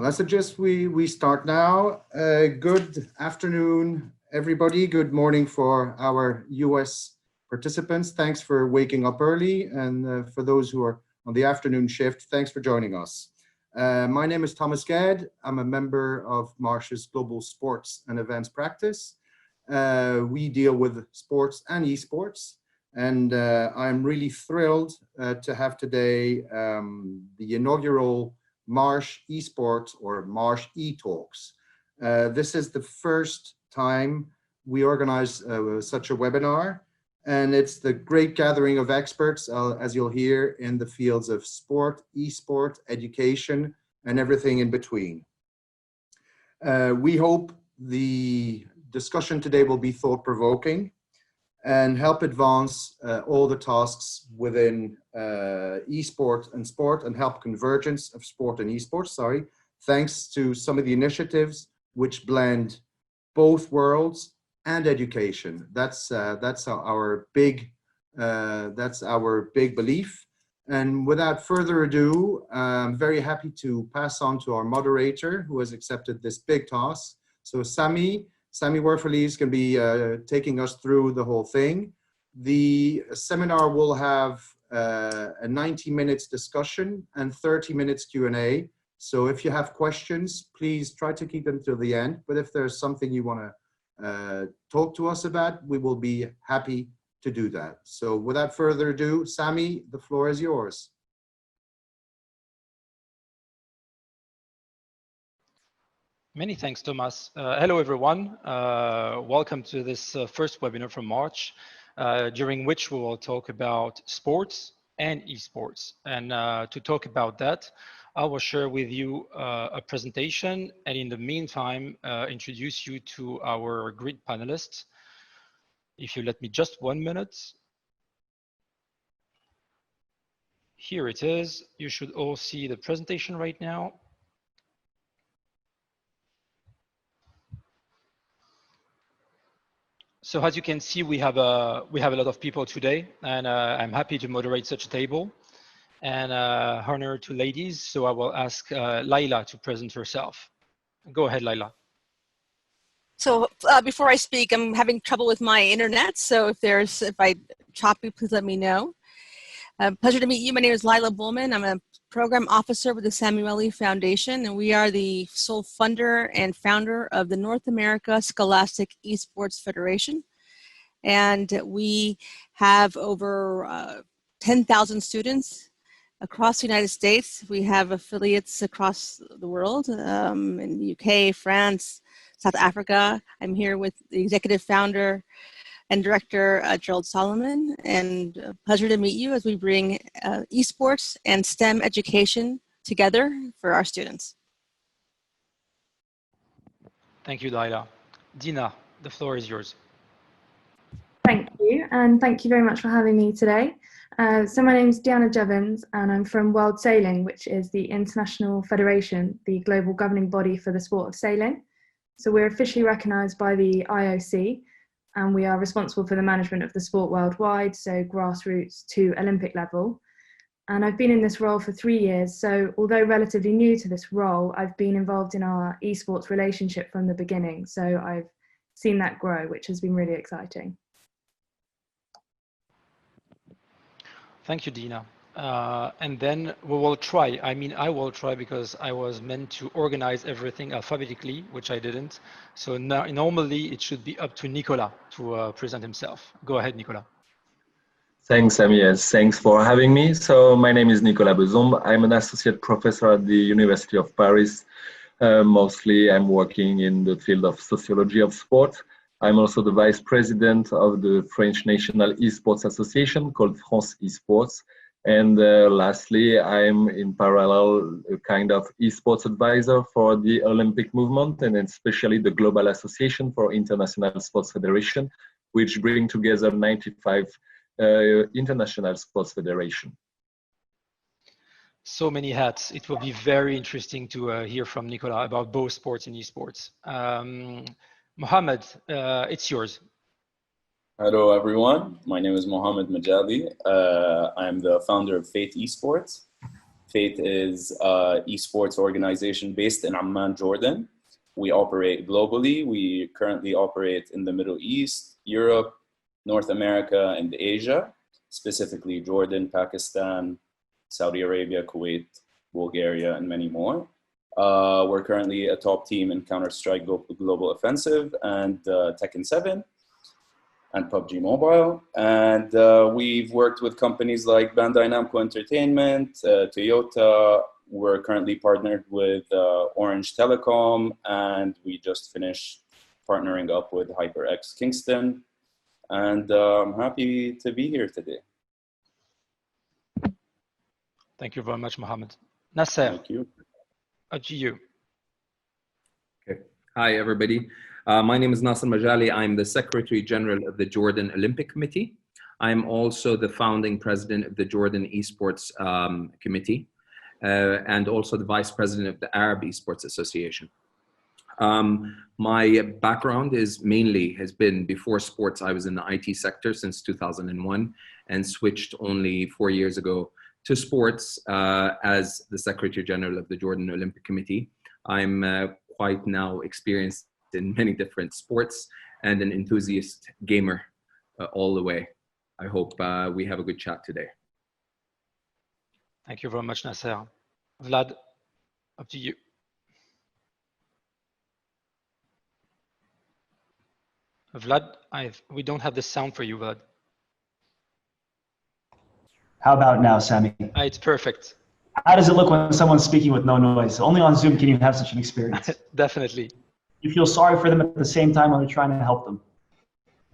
Well, I suggest we start now. Good afternoon, everybody. Good morning for our US participants. Thanks for waking up early. And for those who are on the afternoon shift, thanks for joining us. My name is Thomas Gadd. I'm a member of Marsh's Global Sports and Events Practice. We deal with sports and esports. And I'm really thrilled to have today the inaugural Marsh Esports or Marsh eTalks. This is the first time we organize such a webinar, and it's the great gathering of experts, as you'll hear, in the fields of sport, esport, education, and everything in between. We hope the discussion today will be thought-provoking and help advance all the tasks within esport and sport, and help convergence of sport and esports, thanks to some of the initiatives which blend both worlds and education. That's our big belief. And without further ado, I'm very happy to pass on to our moderator who has accepted this big task. So Sami Werfelis can be taking us through the whole thing. The seminar will have a 90 minutes discussion and 30 minutes Q&A. So if you have questions, please try to keep them till the end. But if there's something you want to talk to us about, we will be happy to do that. So without further ado, Sami, the floor is yours. Many thanks, Thomas. Hello, everyone. Welcome to this first webinar from March, during which we will talk about sports and esports. And to talk about that, I will share with you a presentation, and in the meantime, introduce you to our great panelists. If you let me just 1 minute. Here it is. You should all see the presentation right now. So as you can see, we have a lot of people today, and I'm happy to moderate such a table. And honor to ladies, so I will ask Laila to present herself. Go ahead, Laila. So before I speak, I'm having trouble with my internet, so if I choppy, please let me know. Pleasure to meet you. My name is Laila Bullman. I'm a program officer with the Samueli Foundation, and we are the sole funder and founder of the North America Scholastic Esports Federation. And we have over 10,000 students across the United States. We have affiliates across the world, in the UK, France, South Africa. I'm here with the executive founder and director, Gerald Solomon, and pleasure to meet you as we bring esports and STEM education together for our students. Thank you, Laila. Dina, the floor is yours. Thank you, and thank you very much for having me today. So my name is Diana Jevons, and I'm from World Sailing, which is the International Federation, the global governing body for the sport of sailing. So we're officially recognised by the IOC, and we are responsible for the management of the sport worldwide, so grassroots to Olympic level. And I've been in this role for 3 years, so although relatively new to this role, I've been involved in our esports relationship from the beginning. So I've seen that grow, which has been really exciting. Thank you, Dina. And then we will try, I will try, because I was meant to organize everything alphabetically, which I didn't. So now, normally it should be up to Nicola to present himself. Go ahead, Nicola. Thanks, Sami. Yes, thanks for having me. So my name is Nicola Bazum. I'm an associate professor at the University of Paris. Mostly I'm working in the field of sociology of sport. I'm also the vice president of the French National Esports Association called France Esports. And lastly, I'm in parallel a kind of esports advisor for the Olympic movement, and especially the Global Association for International Sports Federation, which bring together 95 international sports federations. So many hats. It will be very interesting to hear from Nicola about both sports and esports. Mohammed, it's yours. Hello, everyone. My name is Mohammed Majali. I am the founder of Faith Esports. Fate is an esports organization based in Amman, Jordan. We operate globally. We currently operate in the Middle East, Europe, North America, and Asia, specifically Jordan, Pakistan, Saudi Arabia, Kuwait, Bulgaria, and many more. We're currently a top team in Counter-Strike Global Offensive and Tekken 7 and PUBG Mobile. And we've worked with companies like Bandai Namco Entertainment, Toyota. We're currently partnered with Orange Telecom, and we just finished partnering up with HyperX Kingston. And I'm happy to be here today. Thank you very much, Mohammed. Nasser. Thank you. To you. Okay. Hi, everybody. My name is Nasser Majali. I'm the Secretary General of the Jordan Olympic Committee. I'm also the founding president of the Jordan Esports Committee, and also the vice president of the Arab Esports Association. My background has been before sports. I was in the IT sector since 2001 and switched only 4 years ago to sports as the Secretary General of the Jordan Olympic Committee. I'm quite now experienced in many different sports and an enthusiast gamer all the way. I hope we have a good chat today. Thank you very much, Nasser. Vlad, up to you. Vlad, we don't have the sound for you, Vlad. How about now, Sami? It's perfect. How does it look when someone's speaking with no noise? Only on Zoom can you have such an experience. Definitely. You feel sorry for them at the same time when you're trying to help them.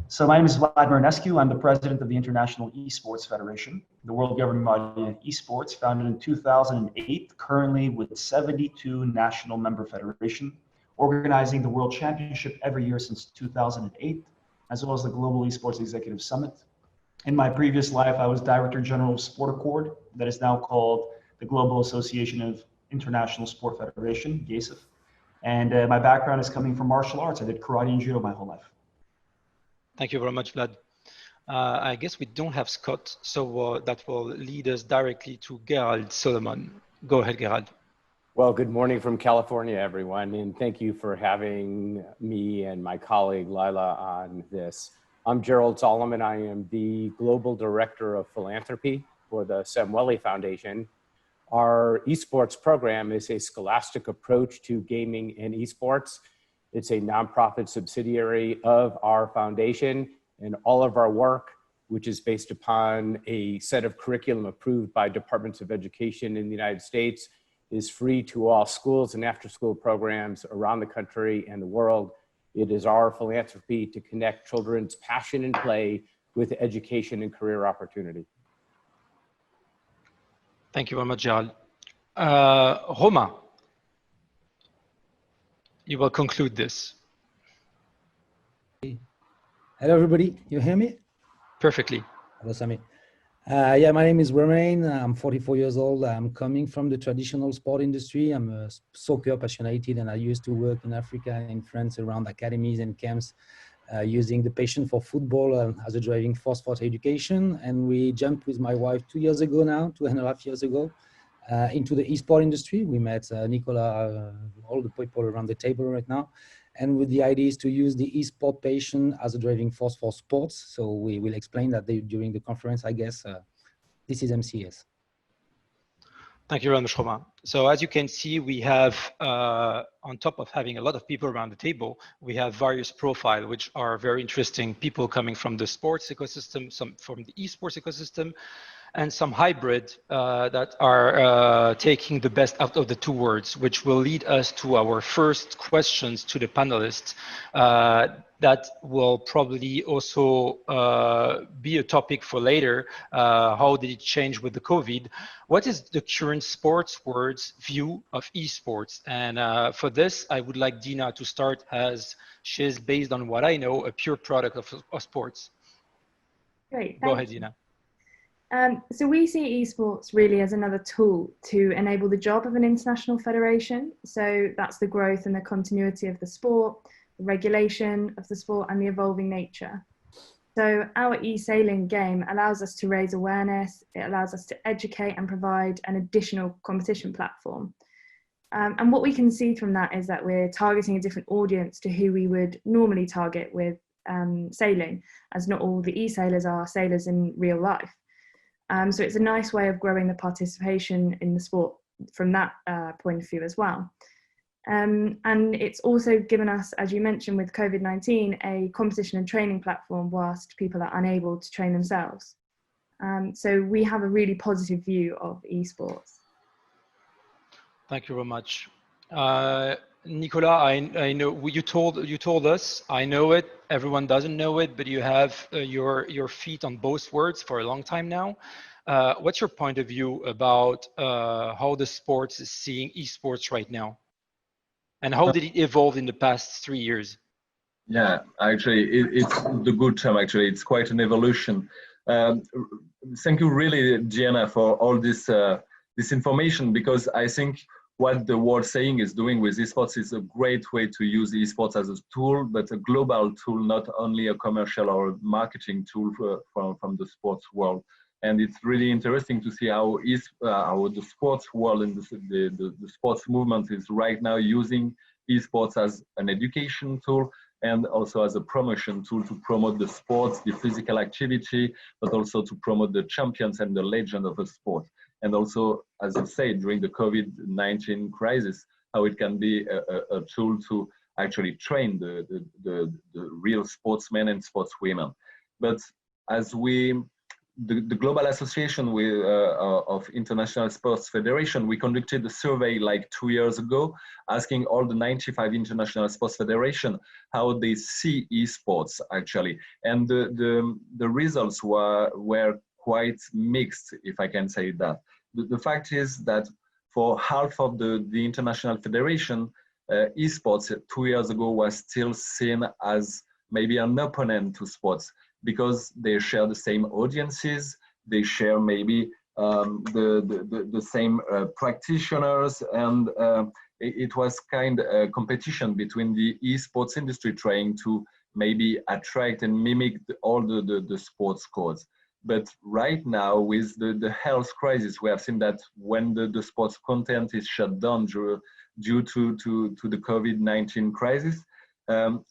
So my name is Vlad Marinescu. I'm the president of the International Esports Federation, the world governing body of esports, founded in 2008, currently with 72 national member federation, organizing the World Championship every year since 2008, as well as the Global Esports Executive Summit. In my previous life, I was Director General of Sport Accord, that is now called the Global Association of International Sport Federation, GASF. And my background is coming from martial arts. I did karate and judo my whole life. Thank you very much, Vlad. I guess we don't have Scott, so that will lead us directly to Gerald Solomon. Go ahead, Gerald. Well, good morning from California, everyone, and thank you for having me and my colleague Lila on this. I'm Gerald Solomon. I am the Global Director of Philanthropy for the Samueli Foundation. Our esports program is a scholastic approach to gaming and esports. It's a nonprofit subsidiary of our foundation, and all of our work, which is based upon a set of curriculum approved by departments of education in the United States, is free to all schools and after-school programs around the country and the world. It is our philanthropy to connect children's passion and play with education and career opportunity. Thank you very much, Gerald. Roma, you will conclude this. Hello, everybody. You hear me? Perfectly. Hello, Sami. Yeah, my name is Romain. I'm 44 years old. I'm coming from the traditional sport industry. I'm a soccer passionate, and I used to work in Africa and in France around academies and camps using the passion for football as a driving force for education. And we jumped with my wife 2 years ago now, 2.5 years ago, into the esport industry. We met Nicola, all the people around the table right now. And with the idea is to use the esport passion as a driving force for sports. So we will explain that during the conference, I guess. This is MCS. Thank you very much, Romain. So as you can see, we have, on top of having a lot of people around the table, we have various profiles, which are very interesting. People coming from the sports ecosystem, some from the esports ecosystem, and some hybrid that are taking the best out of the two worlds, which will lead us to our first questions to the panelists. That will probably also be a topic for later. How did it change with the COVID? What is the current sports world's view of esports? And for this, I would like Dina to start, as she's, based on what I know, a pure product of sports. Great. Go ahead, Dina. So we see esports really as another tool to enable the job of an international federation. So that's the growth and the continuity of the sport, the regulation of the sport, and the evolving nature. So our e-sailing game allows us to raise awareness, it allows us to educate and provide an additional competition platform. And what we can see from that is that we're targeting a different audience to who we would normally target with sailing, as not all the e-sailors are sailors in real life. So it's a nice way of growing the participation in the sport from that point of view as well. And it's also given us, as you mentioned with COVID-19, a competition and training platform whilst people are unable to train themselves. So we have a really positive view of esports. Thank you very much. Nicola, I know you told us, I know it, everyone doesn't know it, but you have your feet on both words for a long time now. What's your point of view about how the sports is seeing esports right now? And how did it evolve in the past 3 years? Yeah, actually, it's the good term, actually. It's quite an evolution. Thank you really, Gianna, for all this information, because I think what the world saying is doing with esports is a great way to use esports as a tool, but a global tool, not only a commercial or marketing tool from the sports world. And it's really interesting to see how the sports world and the sports movement is right now using esports as an education tool and also as a promotion tool to promote the sports, the physical activity, but also to promote the champions and the legend of a sport. And also, as I said, during the COVID-19 crisis, how it can be a tool to actually train the real sportsmen and sportswomen. But as the Global Association of International Sports Federation, we conducted a survey like 2 years ago, asking all the 95 international sports federation how they see esports actually, and the results were quite mixed, if I can say that. The fact is that for half of the international federation, esports 2 years ago was still seen as maybe an opponent to sports, because they share the same audiences, they share maybe the same practitioners, and it was kind of competition between the esports industry trying to maybe attract and mimic all the sports codes. But right now, with the health crisis, we have seen that when the sports content is shut down due to the COVID-19 crisis,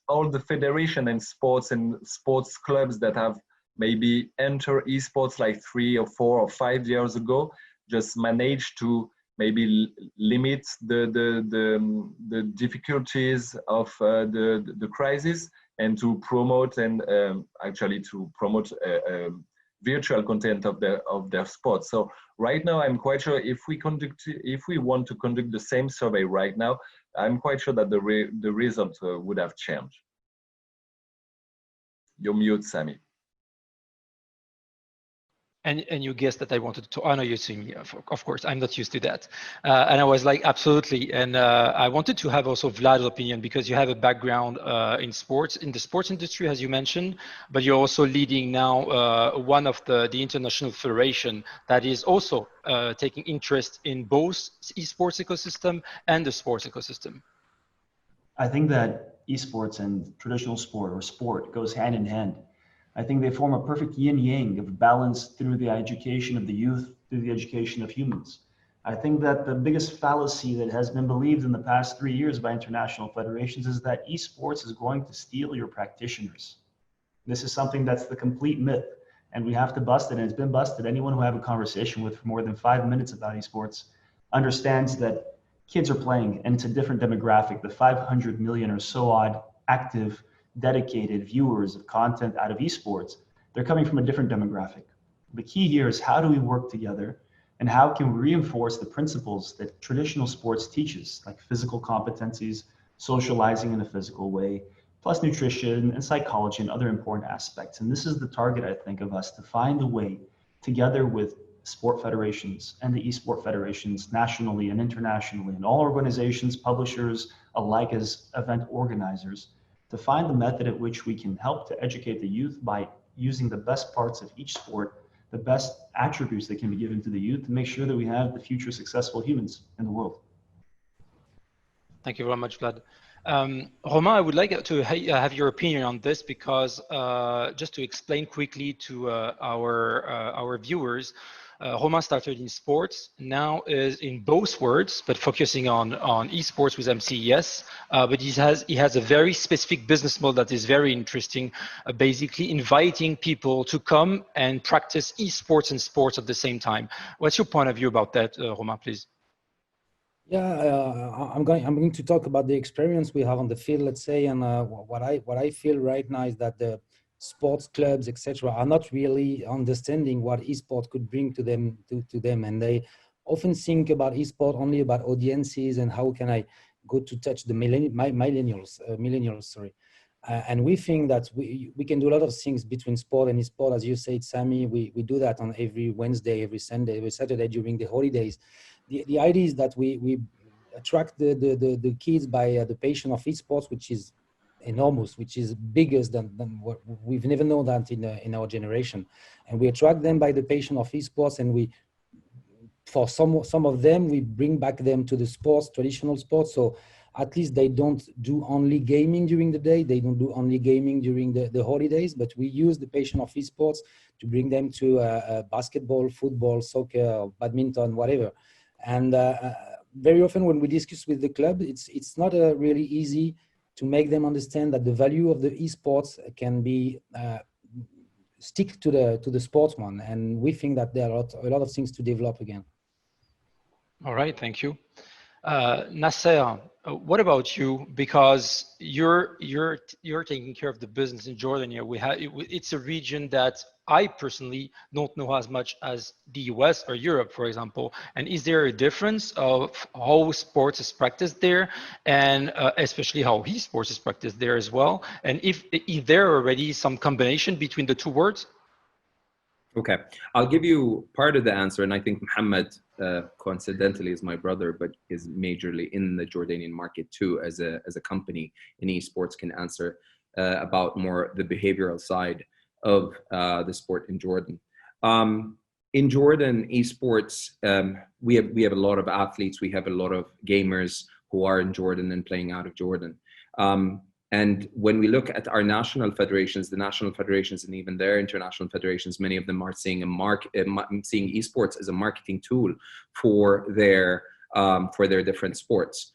all the federation and sports clubs that have maybe entered esports like 3 or 4 or 5 years ago just managed to maybe limit the difficulties of the crisis and to promote and actually to promote virtual content of their sports. So right now, I'm quite sure if we want to conduct the same survey right now, I'm quite sure that the result would have changed. You're mute, Sammy. And you guessed that I wanted to honor you seeing me, of course, I'm not used to that. And I was like, absolutely. And I wanted to have also Vlad's opinion, because you have a background in sports, in the sports industry, as you mentioned, but you're also leading now one of the international federation that is also taking interest in both esports ecosystem and the sports ecosystem. I think that esports and traditional sport or sport goes hand in hand. I think they form a perfect yin-yang of balance through the education of the youth, through the education of humans. I think that the biggest fallacy that has been believed in the past 3 years by international federations is that esports is going to steal your practitioners. This is something that's the complete myth, and we have to bust it, and it's been busted. Anyone who I have a conversation with for more than 5 minutes about esports understands that kids are playing, and it's a different demographic. The 500 million or so odd active, dedicated viewers of content out of esports, they're coming from a different demographic. The key here is how do we work together, and how can we reinforce the principles that traditional sports teaches, like physical competencies, socializing in a physical way, plus nutrition and psychology and other important aspects. And this is the target, I think, of us, to find a way together with sport federations and the esport federations nationally and internationally, and all organizations, publishers alike as event organizers, to find the method at which we can help to educate the youth by using the best parts of each sport, the best attributes that can be given to the youth, to make sure that we have the future successful humans in the world. Thank you very much, Vlad. Romain, I would like to have your opinion on this because just to explain quickly to our viewers, Romain started in sports, now is in both worlds, but focusing on esports with MCES. But he has a very specific business model that is very interesting, basically inviting people to come and practice esports and sports at the same time. What's your point of view about that, Romain, please? Yeah, I'm going to talk about the experience we have on the field, let's say, and what I feel right now is that the sports clubs, etc., are not really understanding what esport could bring to them, and they often think about esport only about audiences and how can I go to touch the millennials, sorry. And we think that we can do a lot of things between sport and esport, as you said, Sammy. We do that on every Wednesday, every Sunday, every Saturday during the holidays. The idea is that we attract the kids by the passion of esports, which is enormous, which is bigger than what we've never known that in our generation, and we attract them by the passion of esports, and for some of them we bring back them to the sports, traditional sports, so at least they don't do only gaming during the day, they don't do only gaming during the holidays, but we use the passion of esports to bring them to basketball, football, soccer, badminton, whatever. And very often when we discuss with the club, it's not really easy to make them understand that the value of the esports can be stick to the sports one, and we think that there are a lot of things to develop again. All right, thank you. Nasser, what about you? Because you're taking care of the business in Jordan here. It's a region that I personally don't know as much as the US or Europe, for example. And is there a difference of how sports is practiced there, and especially how esports is practiced there as well? And if there are already some combination between the two words? Okay, I'll give you part of the answer, and I think Mohammed, coincidentally, is my brother, but is majorly in the Jordanian market too, as a company in esports, can answer about more the behavioral side of the sport in Jordan. In Jordan, esports, we have a lot of athletes, we have a lot of gamers who are in Jordan and playing out of Jordan. And when we look at our national federations, the national federations and even their international federations, many of them are seeing seeing esports as a marketing tool for their different sports.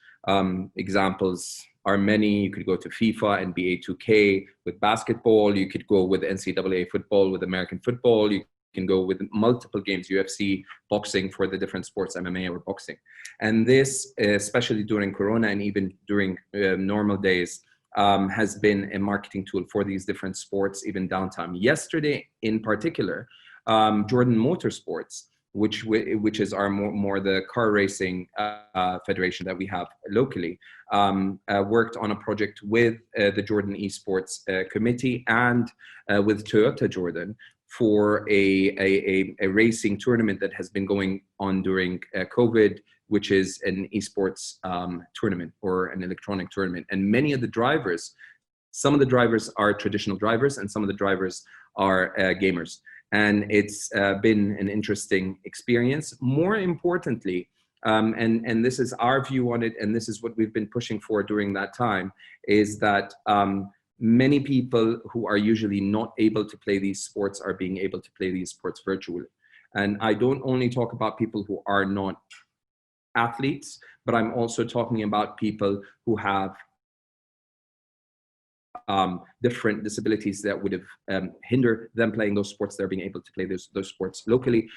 Examples are many. You could go to FIFA, NBA 2K with basketball. You could go with NCAA football, with American football. You can go with multiple games, UFC, boxing for the different sports, MMA or boxing. And this, especially during Corona and even during normal days, has been a marketing tool for these different sports, even downtime. Yesterday, in particular, Jordan Motorsports, which is our more the car racing federation that we have locally, worked on a project with the Jordan Esports Committee and with Toyota Jordan for a racing tournament that has been going on during COVID, which is an esports tournament or an electronic tournament. And many of the drivers, some of the drivers are traditional drivers and some of the drivers are gamers. And it's been an interesting experience. More importantly, and this is our view on it, and this is what we've been pushing for during that time, is that many people who are usually not able to play these sports are being able to play these sports virtually. And I don't only talk about people who are not athletes, but I'm also talking about people who have different disabilities that would have hindered them playing those sports. They're being able to play those sports locally.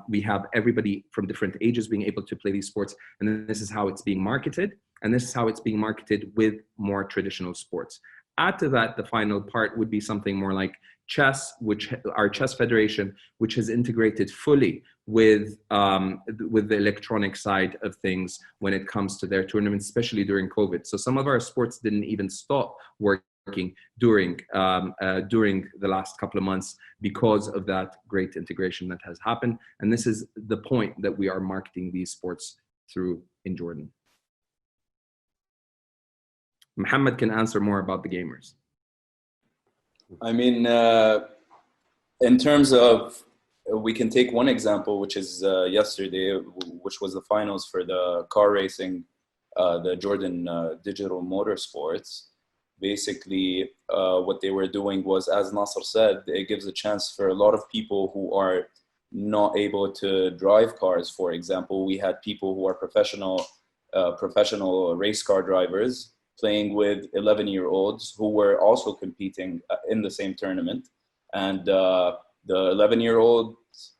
We have everybody from different ages being able to play these sports, and this is how it's being marketed, and this is how it's being marketed with more traditional sports. Add to that, the final part would be something more like chess, which our chess federation, which has integrated fully with the electronic side of things when it comes to their tournaments, especially during COVID. So some of our sports didn't even stop working during the last couple of months because of that great integration that has happened. And this is the point that we are marketing these sports through in Jordan. Mohammed can answer more about the gamers. I mean, in terms of, we can take one example, which is yesterday, which was the finals for the car racing the Jordan Digital Motorsports. Basically, what they were doing was, as Nasser said, it gives a chance for a lot of people who are not able to drive cars. For example, we had people who are professional race car drivers playing with 11-year-olds who were also competing in the same tournament. And the 11-year-olds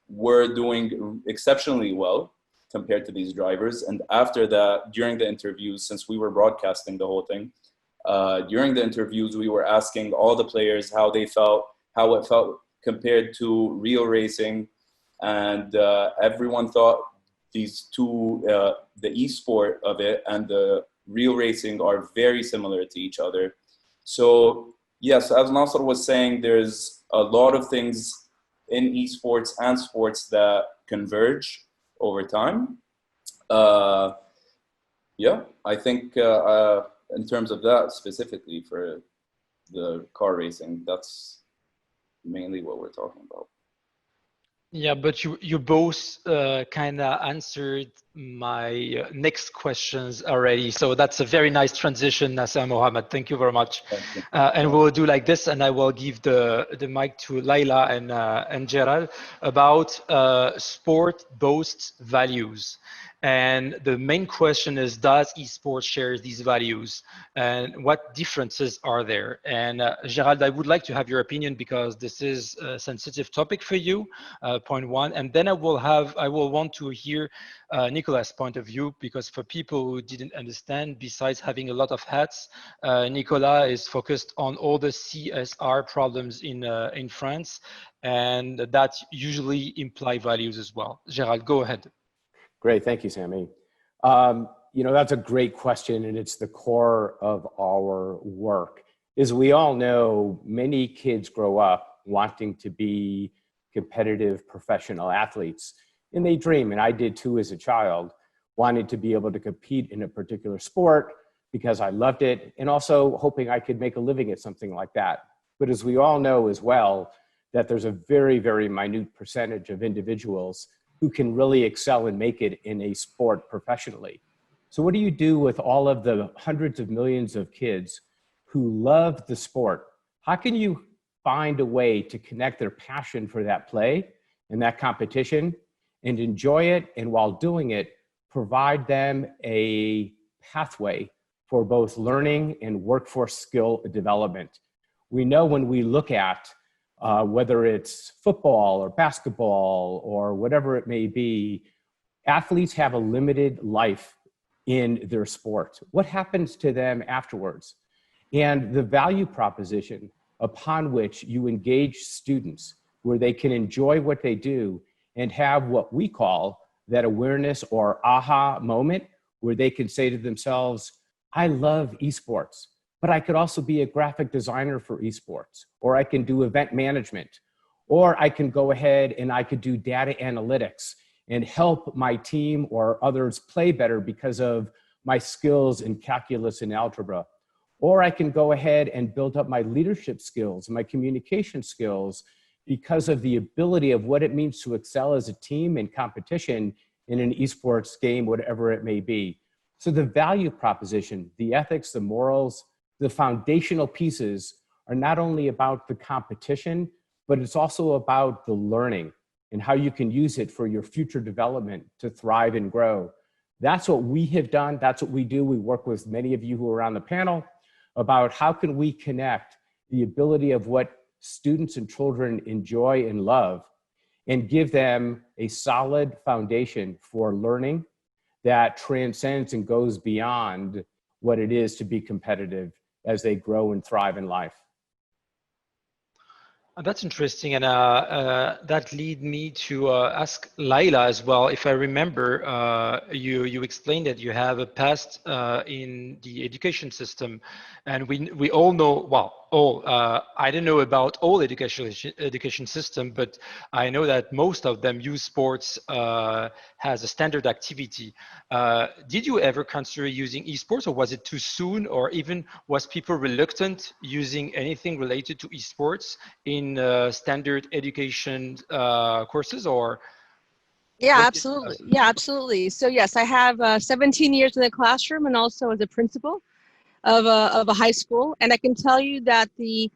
were doing exceptionally well compared to these drivers. And after that, during the interviews, since we were broadcasting the whole thing, during the interviews, we were asking all the players how it felt compared to real racing. And everyone thought these two, the esport of it and the real racing, are very similar to each other. So yes, as Nasser was saying, there's a lot of things in esports and sports that converge over time. Yeah, I think in terms of that specifically for the car racing, that's mainly what we're talking about. Yeah, but you both kind of answered my next questions already. So that's a very nice transition, Nasser Mohammed. Thank you very much. And we'll do like this, and I will give the mic to Laila and Gerald about sport boasts values. And the main question is, does esports share these values, and what differences are there? And Gerald, I would like to have your opinion because this is a sensitive topic for you, point one. And then I will want to hear Nicola's point of view, because for people who didn't understand, besides having a lot of hats, Nicola is focused on all the CSR problems in France, and that usually imply values as well. Gerald, go ahead. Great, thank you, Sammy. You know, that's a great question, and it's the core of our work. As we all know, many kids grow up wanting to be competitive professional athletes, and they dream, and I did too as a child, wanting to be able to compete in a particular sport because I loved it, and also hoping I could make a living at something like that. But as we all know as well, that there's a very, very minute percentage of individuals who can really excel and make it in a sport professionally. So what do you do with all of the hundreds of millions of kids who love the sport? How can you find a way to connect their passion for that play and that competition and enjoy it, and while doing it, provide them a pathway for both learning and workforce skill development? We know when we look at whether it's football or basketball or whatever it may be, athletes have a limited life in their sport. What happens to them afterwards? And the value proposition upon which you engage students, where they can enjoy what they do and have what we call that awareness or aha moment, where they can say to themselves, I love esports, but I could also be a graphic designer for esports, or I can do event management, or I can go ahead and I could do data analytics and help my team or others play better because of my skills in calculus and algebra. Or I can go ahead and build up my leadership skills, my communication skills, because of the ability of what it means to excel as a team in competition in an esports game, whatever it may be. So the value proposition, the ethics, the morals, the foundational pieces are not only about the competition, but it's also about the learning and how you can use it for your future development to thrive and grow. That's what we have done. That's what we do. We work with many of you who are on the panel about how can we connect the ability of what students and children enjoy and love and give them a solid foundation for learning that transcends and goes beyond what it is to be competitive as they grow and thrive in life. That's interesting, and that lead me to ask Laila as well. If I remember, you explained that you have a past in the education system, and we all know, well, I don't know about all education system, but I know that most of them use sports as a standard activity. Did you ever consider using esports, or was it too soon, or even was people reluctant using anything related to esports in standard education courses? Or Yeah, What absolutely. Yeah, absolutely. So yes, I have 17 years in the classroom and also as a principal of a high school. And I can tell you that the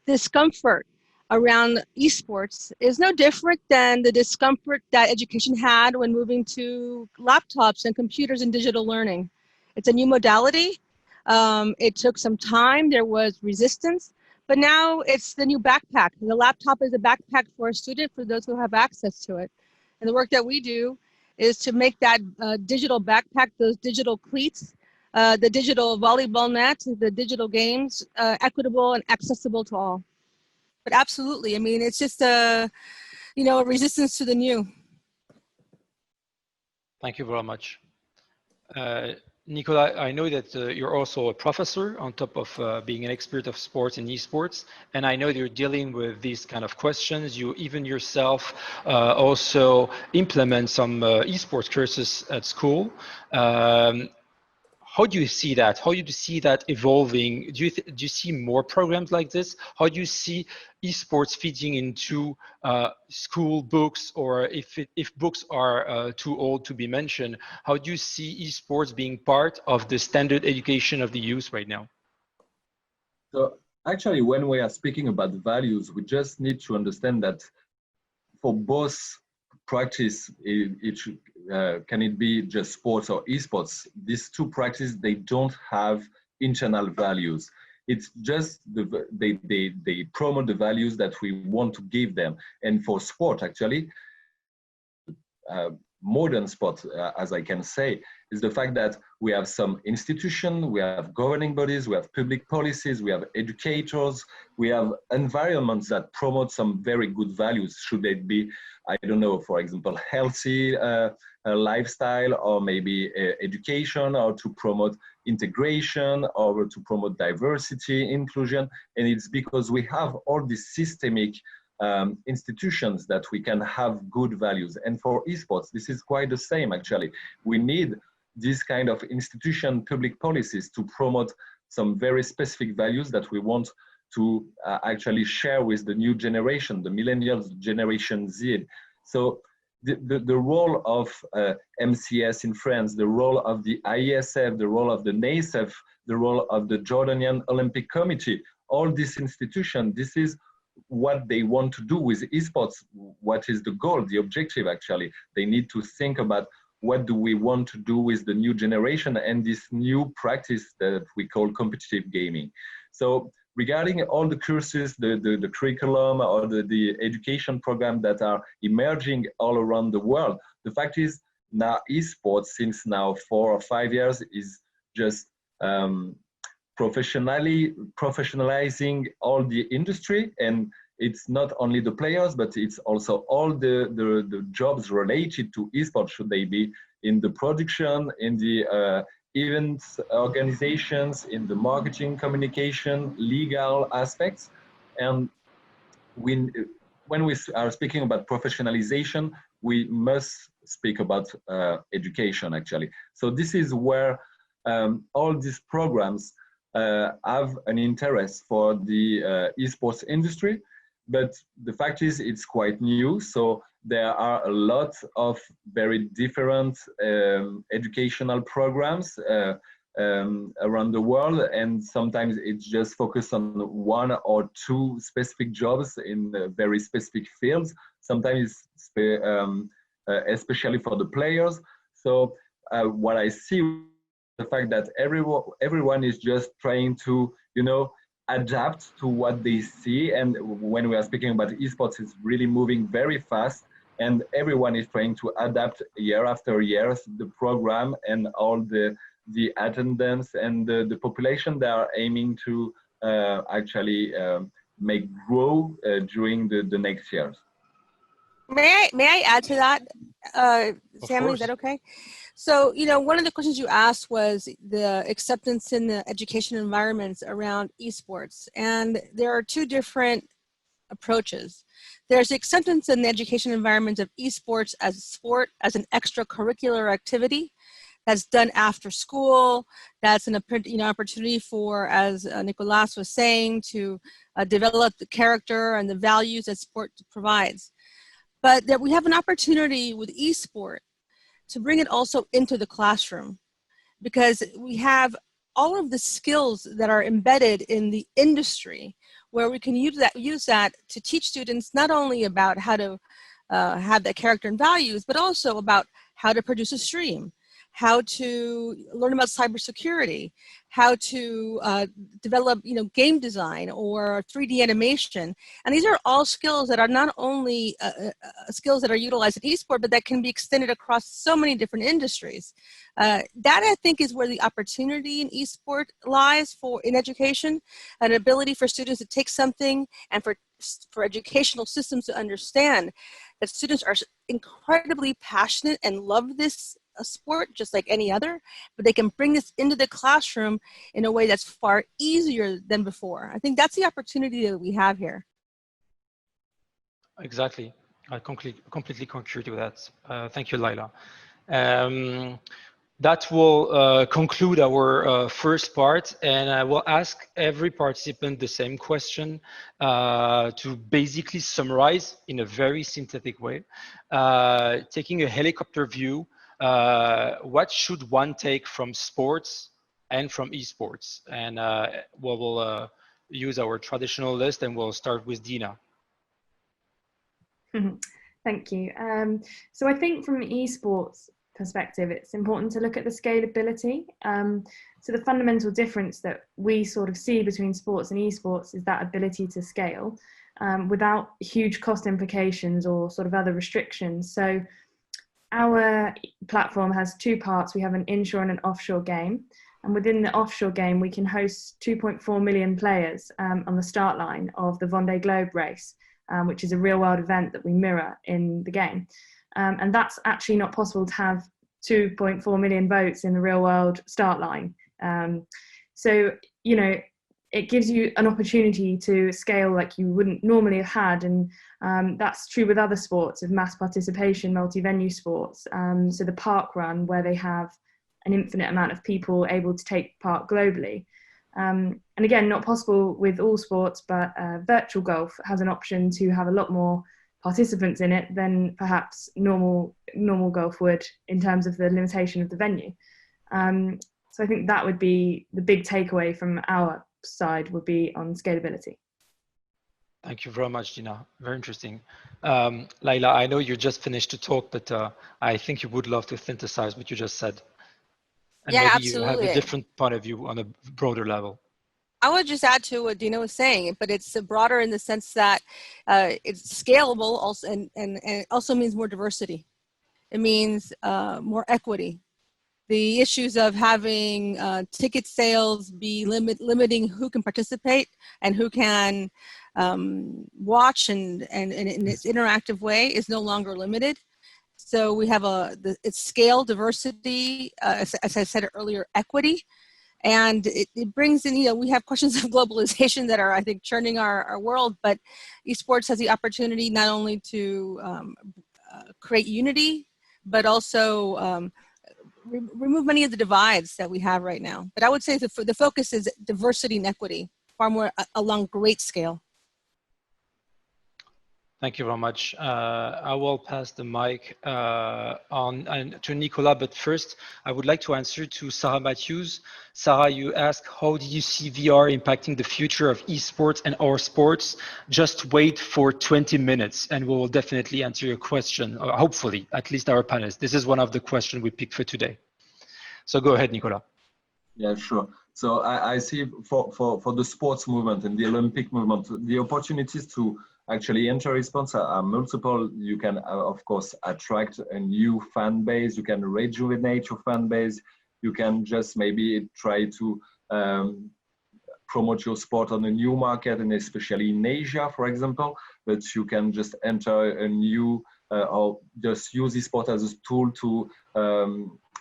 discomfort around esports is no different than the discomfort that education had when moving to laptops and computers and digital learning. It's a new modality. It took some time. There was resistance, but now it's the new backpack. The laptop is a backpack for a student, for those who have access to it. And the work that we do is to make that digital backpack, those digital cleats, the digital volleyball net, the digital games, equitable and accessible to all. But absolutely, I mean, it's just a resistance to the new. Thank you very much. Nicola, I know that you're also a professor on top of being an expert of sports and esports, and I know you're dealing with these kind of questions. You even yourself also implement some esports courses at school. How do you see that? How do you see that evolving? Do you see more programs like this? How do you see esports feeding into school books, or if books are too old to be mentioned, how do you see esports being part of the standard education of the youth right now? So actually, when we are speaking about values, we just need to understand that for both practice, can it be just sports or esports? These two practices, they don't have internal values. It's just they promote the values that we want to give them. And for sport, actually, modern sport, as I can say, is the fact that we have some institution, we have governing bodies, we have public policies, we have educators, we have environments that promote some very good values. Should it be, I don't know, for example, healthy lifestyle, or maybe education, or to promote integration, or to promote diversity, inclusion. And it's because we have all these systemic institutions that we can have good values. And for esports, this is quite the same, actually. We need this kind of institution, public policies to promote some very specific values that we want to actually share with the new generation, the millennials, Generation Z. So the role of MCS in France, the role of the IESF, the role of the NASEF, the role of the Jordanian Olympic Committee, all these institutions, this is what they want to do with esports. What is the goal, the objective, actually? They need to think about what do we want to do with the new generation and this new practice that we call competitive gaming. So regarding all the courses, the curriculum, or the education program that are emerging all around the world, the fact is now esports, since now 4 or 5 years, is just professionalizing all the industry. And it's not only the players, but it's also all the jobs related to esports, should they be in the production, in the events organizations, in the marketing, communication, legal aspects. And when we are speaking about professionalization, we must speak about education, actually. So this is where all these programs have an interest for the esports industry. But the fact is, it's quite new. So there are a lot of very different educational programs around the world. And sometimes it's just focused on 1 or 2 specific jobs in very specific fields. Sometimes especially for the players. So what I see, the fact that everyone is just trying to, adapt to what they see. And when we are speaking about esports, it's really moving very fast, and everyone is trying to adapt year after year the program and all the attendance and the population they are aiming to actually make grow during the next years. May I add to that, Sammy? Is that okay? So, one of the questions you asked was the acceptance in the education environments around esports. And there are 2 different approaches. There's acceptance in the education environments of esports as a sport, as an extracurricular activity that's done after school. That's an opportunity for, as Nicolas was saying, to develop the character and the values that sport provides. but that we have an opportunity with esport to bring it also into the classroom, because we have all of the skills that are embedded in the industry, where we can use that to teach students not only about how to have that character and values, but also about how to produce a stream, how to learn about cybersecurity, how to develop, game design or 3D animation. And these are all skills that are not only skills that are utilized in eSport, but that can be extended across so many different industries. That, I think, is where the opportunity in eSport lies in education, an ability for students to take something and for educational systems to understand that students are incredibly passionate and love this sport just like any other, but they can bring this into the classroom in a way that's far easier than before. I think that's the opportunity that we have here. Exactly. I completely concur with that. Thank you, Laila. That will conclude our first part, and I will ask every participant the same question to basically summarize in a very synthetic way. Taking a helicopter view, what should one take from sports and from esports? And we'll use our traditional list, and we'll start with Dina. Thank you. So I think from esports perspective, it's important to look at the scalability. So the fundamental difference that we sort of see between sports and esports is that ability to scale without huge cost implications or sort of other restrictions. So our platform has two parts. We have an inshore and an offshore game. And within the offshore game, we can host 2.4 million players on the start line of the Vendée Globe race, which is a real world event that we mirror in the game. And that's actually not possible to have 2.4 million votes in the real world start line. So, it gives you an opportunity to scale like you wouldn't normally have had. And that's true with other sports of mass participation, multi-venue sports. So the park run, where they have an infinite amount of people able to take part globally. And again, not possible with all sports, but virtual golf has an option to have a lot more participants in it than perhaps normal golf would in terms of the limitation of the venue. So I think that would be the big takeaway from our side, would be on scalability. Thank you very much, Dina. Very interesting. Laila, I know you just finished to talk, but I think you would love to synthesize what you just said. And yeah, maybe absolutely. You have a different point of view on a broader level. I would just add to what Dina was saying, but it's broader in the sense that it's scalable also, and it also means more diversity. It means more equity. The issues of having ticket sales be limiting who can participate and who can watch and in its interactive way is no longer limited. So we have it's scale, diversity, as I said earlier, equity. And it brings in, we have questions of globalization that are, I think, churning our world, but esports has the opportunity not only to create unity, but also remove many of the divides that we have right now. But I would say the focus is diversity and equity, far more along great scale. Thank you very much. I will pass the mic to Nicola, but first I would like to answer to Sarah Matthews. Sarah, you asked, how do you see VR impacting the future of esports and our sports? Just wait for 20 minutes and we will definitely answer your question, or hopefully, at least our panelists. This is one of the questions we picked for today. So go ahead, Nicola. Yeah, sure. So I see for the sports movement and the Olympic movement, the opportunities to actually enter esports are multiple. You can, of course, attract a new fan base. You can rejuvenate your fan base. You can just maybe try to promote your sport on a new market, and especially in Asia, for example. But you can just enter a new or just use esport as a tool to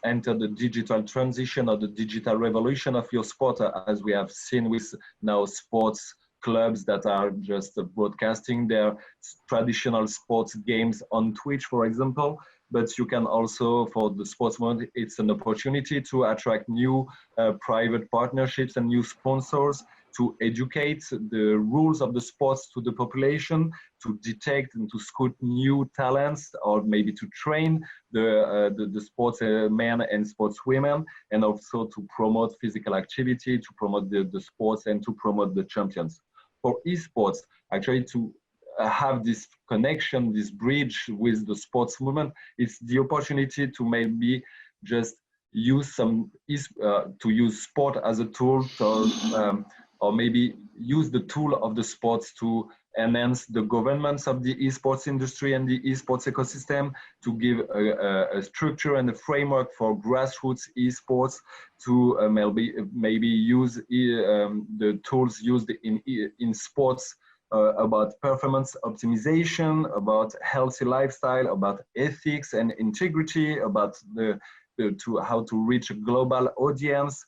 enter the digital transition or the digital revolution of your sport, as we have seen with now sports clubs that are just broadcasting their traditional sports games on Twitch, for example. But you can also, for the sports world, it's an opportunity to attract new private partnerships and new sponsors. to educate the rules of the sports to the population, to detect and to scout new talents, or maybe to train the sportsmen and sportswomen, and also to promote physical activity, to promote the sports, and to promote the champions. For esports, actually to have this connection, this bridge with the sports movement, it's the opportunity to maybe just use to use sport as a tool to, or maybe use the tool of the sports to enhance the governance of the esports industry and the esports ecosystem, to give a structure and a framework for grassroots esports, to maybe use the tools used in sports about performance optimization, about healthy lifestyle, about ethics and integrity, about how to reach a global audience.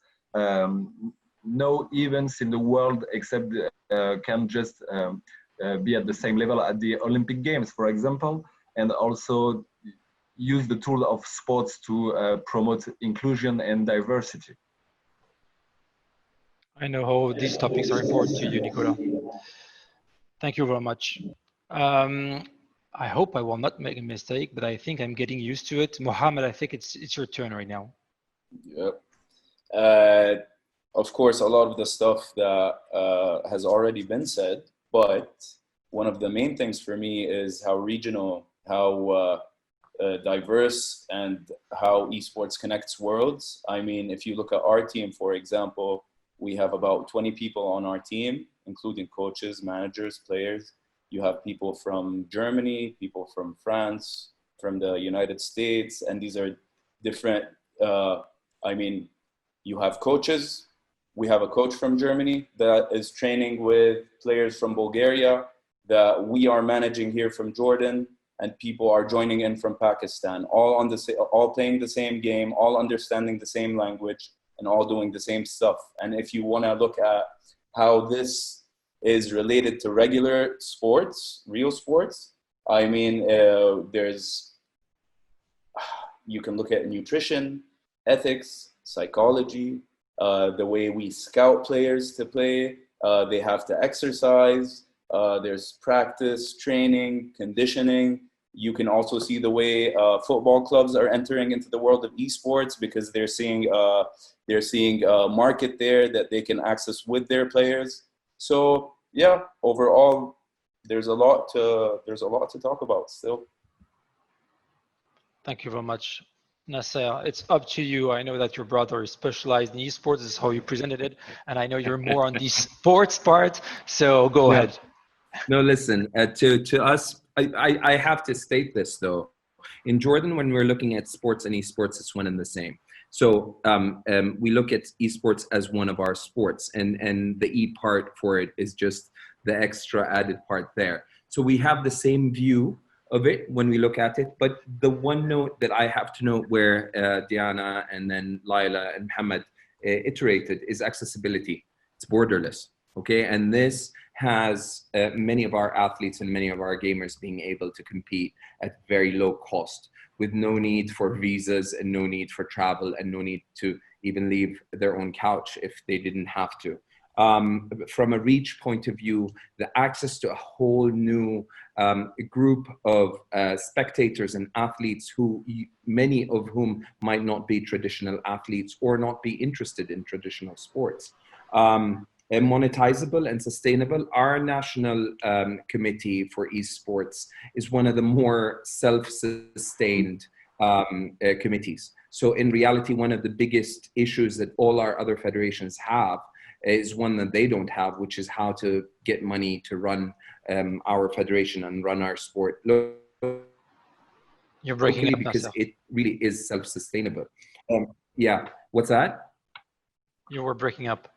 No events in the world except can just be at the same level at the Olympic Games, for example, and also use the tool of sports to promote inclusion and diversity. I know how these topics are important to you, Nicola. Thank you very much. I hope I will not make a mistake, but I think I'm getting used to it. Mohammed, I think it's your turn right now. Yep. Of course, a lot of the stuff that has already been said, but one of the main things for me is how regional, how diverse, and how esports connects worlds. I mean, if you look at our team, for example, we have about 20 people on our team, including coaches, managers, players. You have people from Germany, people from France, from the United States, and these are different, I mean, you have coaches. We have a coach from Germany that is training with players from Bulgaria that we are managing here from Jordan, and people are joining in from Pakistan, all playing the same game, all understanding the same language, and all doing the same stuff. And if you want to look at how this is related to regular sports, real sports, I mean, you can look at nutrition, ethics, psychology, the way we scout players to play, they have to exercise, there's practice, training, conditioning. You can also see the way football clubs are entering into the world of esports because they're seeing a market there that they can access with their players. So yeah, overall, there's a lot to talk about still. Thank you very much, Nasser. It's up to you. I know that your brother is specialized in esports. This is how you presented it, and I know you're more on the sports part. So go ahead. No, listen. To us, I have to state this though. In Jordan, when we're looking at sports and esports, it's one and the same. So we look at esports as one of our sports, and the E part for it is just the extra added part there. So we have the same view of it when we look at it, but the one note that I have to note where Diana and then Laila and Mohammed iterated is accessibility. It's borderless, okay? And this has many of our athletes and many of our gamers being able to compete at very low cost, with no need for visas and no need for travel and no need to even leave their own couch if they didn't have to. From a reach point of view, the access to a whole new group of spectators and athletes many of whom might not be traditional athletes or not be interested in traditional sports. And monetizable and sustainable. Our national committee for esports is one of the more self-sustained committees. So in reality, one of the biggest issues that all our other federations have is one that they don't have, which is how to get money to run our federation and run our sport. You're breaking up, because Nasser. it really is self-sustainable. Yeah, what's that? You were breaking up.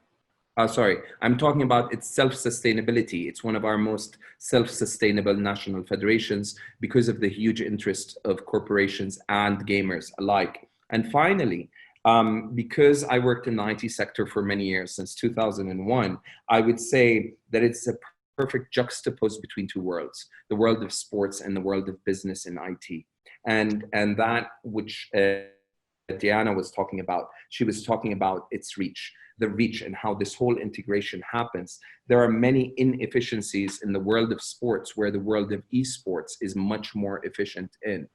Sorry, I'm talking about its self-sustainability. It's one of our most self-sustainable national federations because of the huge interest of corporations and gamers alike. And finally, because I worked in the IT sector for many years, since 2001, I would say that it's a perfect juxtapose between two worlds, the world of sports and the world of business in IT. And that which Diana was talking about, she was talking about its reach, the reach and how this whole integration happens. There are many inefficiencies in the world of sports where the world of esports is much more efficient in.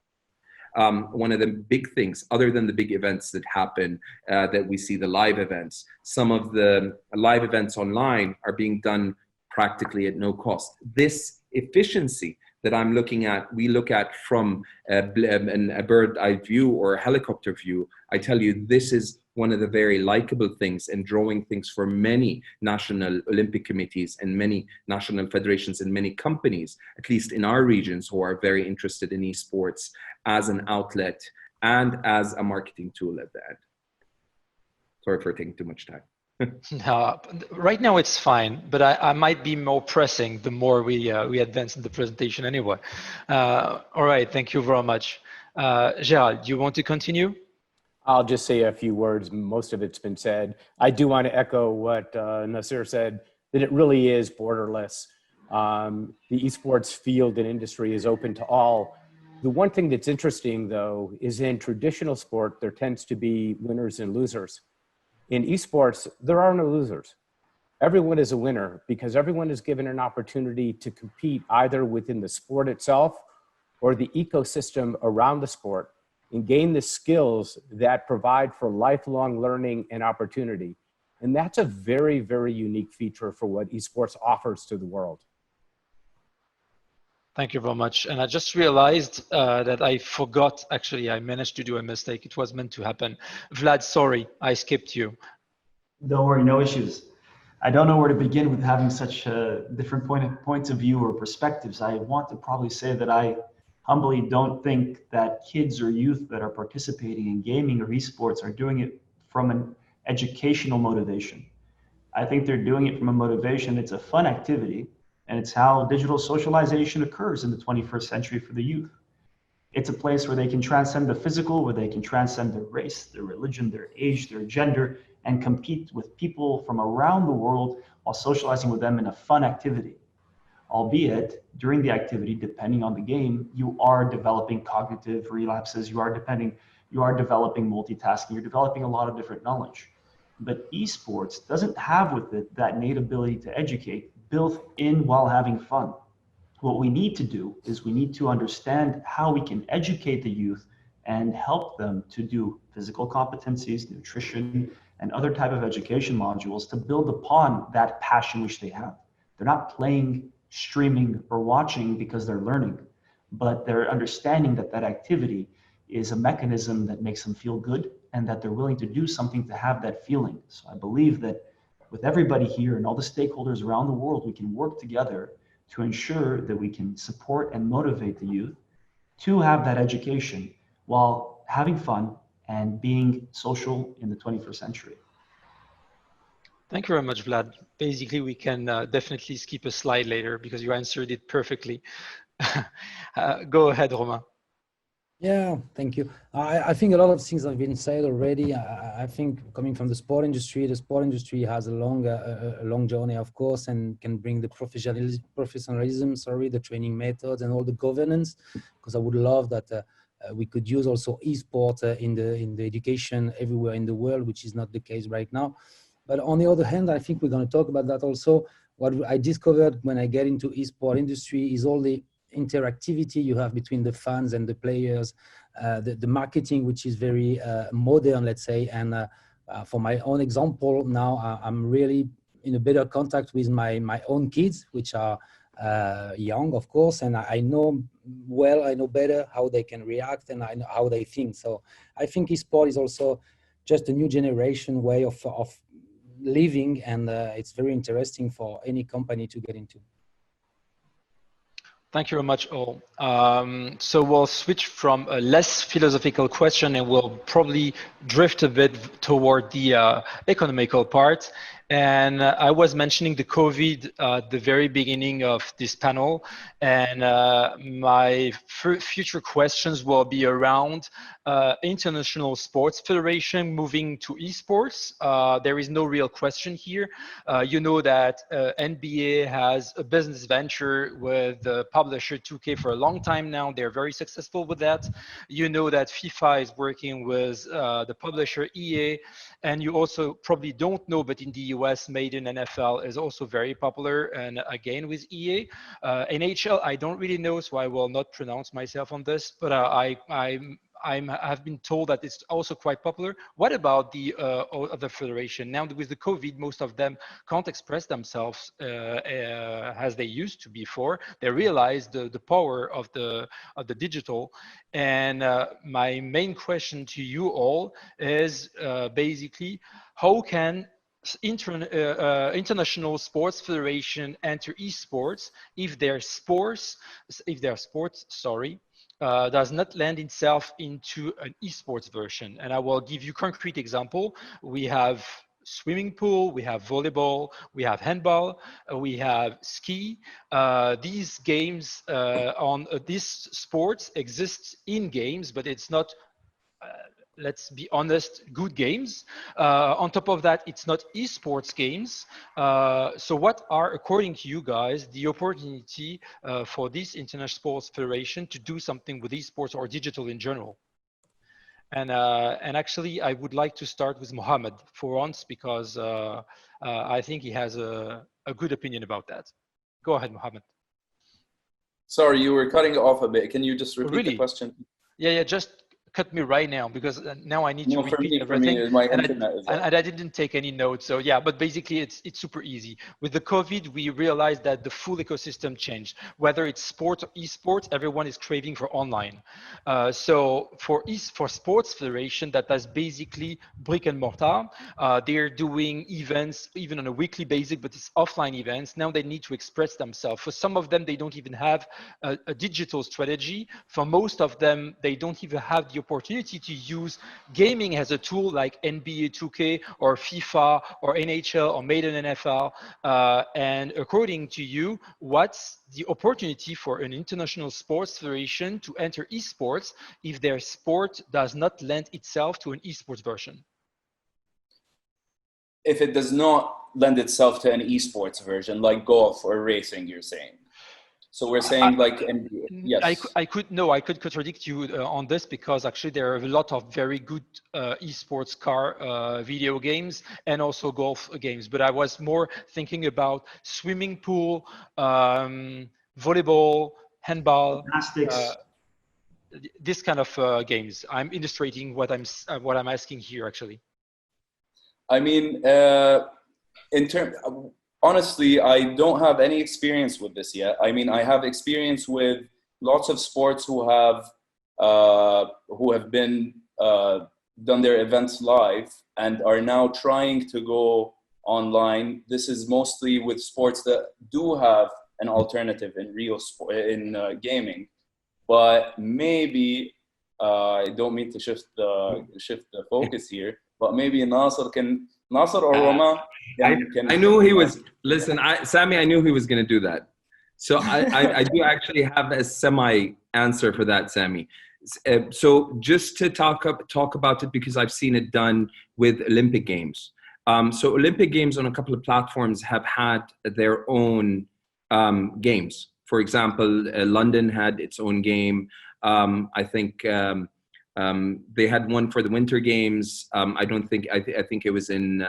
One of the big things, other than the big events that happen, that we see the live events, some of the live events online are being done practically at no cost. This efficiency that I'm looking at, we look at from a bird eye view or a helicopter view. I tell you, this is one of the very likable things and drawing things for many national Olympic committees and many national federations and many companies, at least in our regions, who are very interested in esports as an outlet and as a marketing tool at the end. Sorry for taking too much time. No, right now it's fine, but I might be more pressing the more we advance in the presentation anyway. All right, thank you very much. Gerald, do you want to continue? I'll just say a few words. Most of it's been said. I do want to echo what Nasser said, that it really is borderless. The esports field and industry is open to all. The one thing that's interesting, though, is in traditional sport, there tends to be winners and losers. In esports, there are no losers. Everyone is a winner because everyone is given an opportunity to compete either within the sport itself or the ecosystem around the sport and gain the skills that provide for lifelong learning and opportunity. And that's a very, very unique feature for what esports offers to the world. Thank you very much. And I just realized that I forgot, actually, I managed to do a mistake. It was meant to happen. Vlad, sorry, I skipped you. Don't worry, no issues. I don't know where to begin with having such different points of view or perspectives. I want to probably say that I humbly don't think that kids or youth that are participating in gaming or esports are doing it from an educational motivation. I think they're doing it from a motivation. It's a fun activity. And it's how digital socialization occurs in the 21st century for the youth. It's a place where they can transcend the physical, where they can transcend their race, their religion, their age, their gender, and compete with people from around the world while socializing with them in a fun activity. Albeit, during the activity, depending on the game, you are developing cognitive relapses, you are developing multitasking, you're developing a lot of different knowledge. But esports doesn't have with it that innate ability to educate built in while having fun. What we need to do is we need to understand how we can educate the youth and help them to do physical competencies, nutrition, and other type of education modules to build upon that passion which they have. They're not playing, streaming, or watching because they're learning, but they're understanding that that activity is a mechanism that makes them feel good and that they're willing to do something to have that feeling. So I believe that with everybody here and all the stakeholders around the world, we can work together to ensure that we can support and motivate the youth to have that education while having fun and being social in the 21st century. Thank you very much, Vlad. Basically, we can definitely skip a slide later because you answered it perfectly. Go ahead, Romain. Yeah, thank you. I think a lot of things have been said already. I think coming from the sport industry has a long journey, of course, and can bring the professionalism, the training methods and all the governance, because I would love that we could use also esport in the education everywhere in the world, which is not the case right now. But on the other hand, I think we're going to talk about that also. What I discovered when I get into esport industry is all the interactivity you have between the fans and the players, the marketing, which is very modern, let's say. And for my own example, now I'm really in a better contact with my own kids, which are young, of course, and I know better how they can react and I know how they think. So I think esport is also just a new generation way of living, and it's very interesting for any company to get into. Thank you very much, all. So we'll switch from a less philosophical question and we'll probably drift a bit toward the economical part. And I was mentioning the COVID at the very beginning of this panel, and my future questions will be around international sports federation moving to esports. There is no real question here. You know that NBA has a business venture with the publisher 2K for a long time now. They're very successful with that. You know that FIFA is working with the publisher EA, and you also probably don't know, but in the US, Made in NFL is also very popular, and again with EA. NHL, I don't really know, so I will not pronounce myself on this, but I've been told that it's also quite popular. What about the other federation? Now with the COVID, most of them can't express themselves as they used to before. They realize the power of the digital. And my main question to you all is basically, how can international sports federation enter esports if their sport does not lend itself into an esports version? And I will give you concrete example. We have swimming pool, we have volleyball, we have handball, we have ski. These games these sports exist in games, but it's not let's be honest, good games. On top of that, it's not esports games. So what are, according to you guys, the opportunity for this International Sports Federation to do something with esports or digital in general? And actually, I would like to start with Mohammed for once, because I think he has a good opinion about that. Go ahead, Mohammed. Sorry, you were cutting off a bit. Can you just repeat the question? Yeah, just cut me right now, because now I need to repeat everything. For me, my internet is and I didn't take any notes. So yeah, but basically it's super easy. With the COVID, we realized that the full ecosystem changed. Whether it's sport or esports, everyone is craving for online. So for sports federation that has basically brick and mortar, they're doing events even on a weekly basis, but it's offline events. Now they need to express themselves. For some of them, they don't even have a digital strategy. For most of them, they don't even have the opportunity to use gaming as a tool like NBA 2K or FIFA or NHL or Made in NFL. And according to you, what's the opportunity for an international sports federation to enter esports if their sport does not lend itself to an esports version? If it does not lend itself to an esports version, like golf or racing, you're saying? So we're saying like NBA. Yes. I could contradict you on this, because actually there are a lot of very good esports car video games and also golf games. But I was more thinking about swimming pool, volleyball, handball, this kind of games. I'm illustrating what I'm asking here actually. I mean, honestly, I don't have any experience with this yet. I mean, I have experience with lots of sports who have been done their events live and are now trying to go online. This is mostly with sports that do have an alternative in real sport, in gaming. But maybe I don't mean to shift the focus here, but maybe Nasser or Roma. I knew he was. Listen, Sammy, I knew he was going to do that. So I do actually have a semi answer for that, Sammy. So just to talk about it, because I've seen it done with Olympic Games. So Olympic Games on a couple of platforms have had their own games. For example, London had its own game. I think they had one for the Winter Games. I think it was in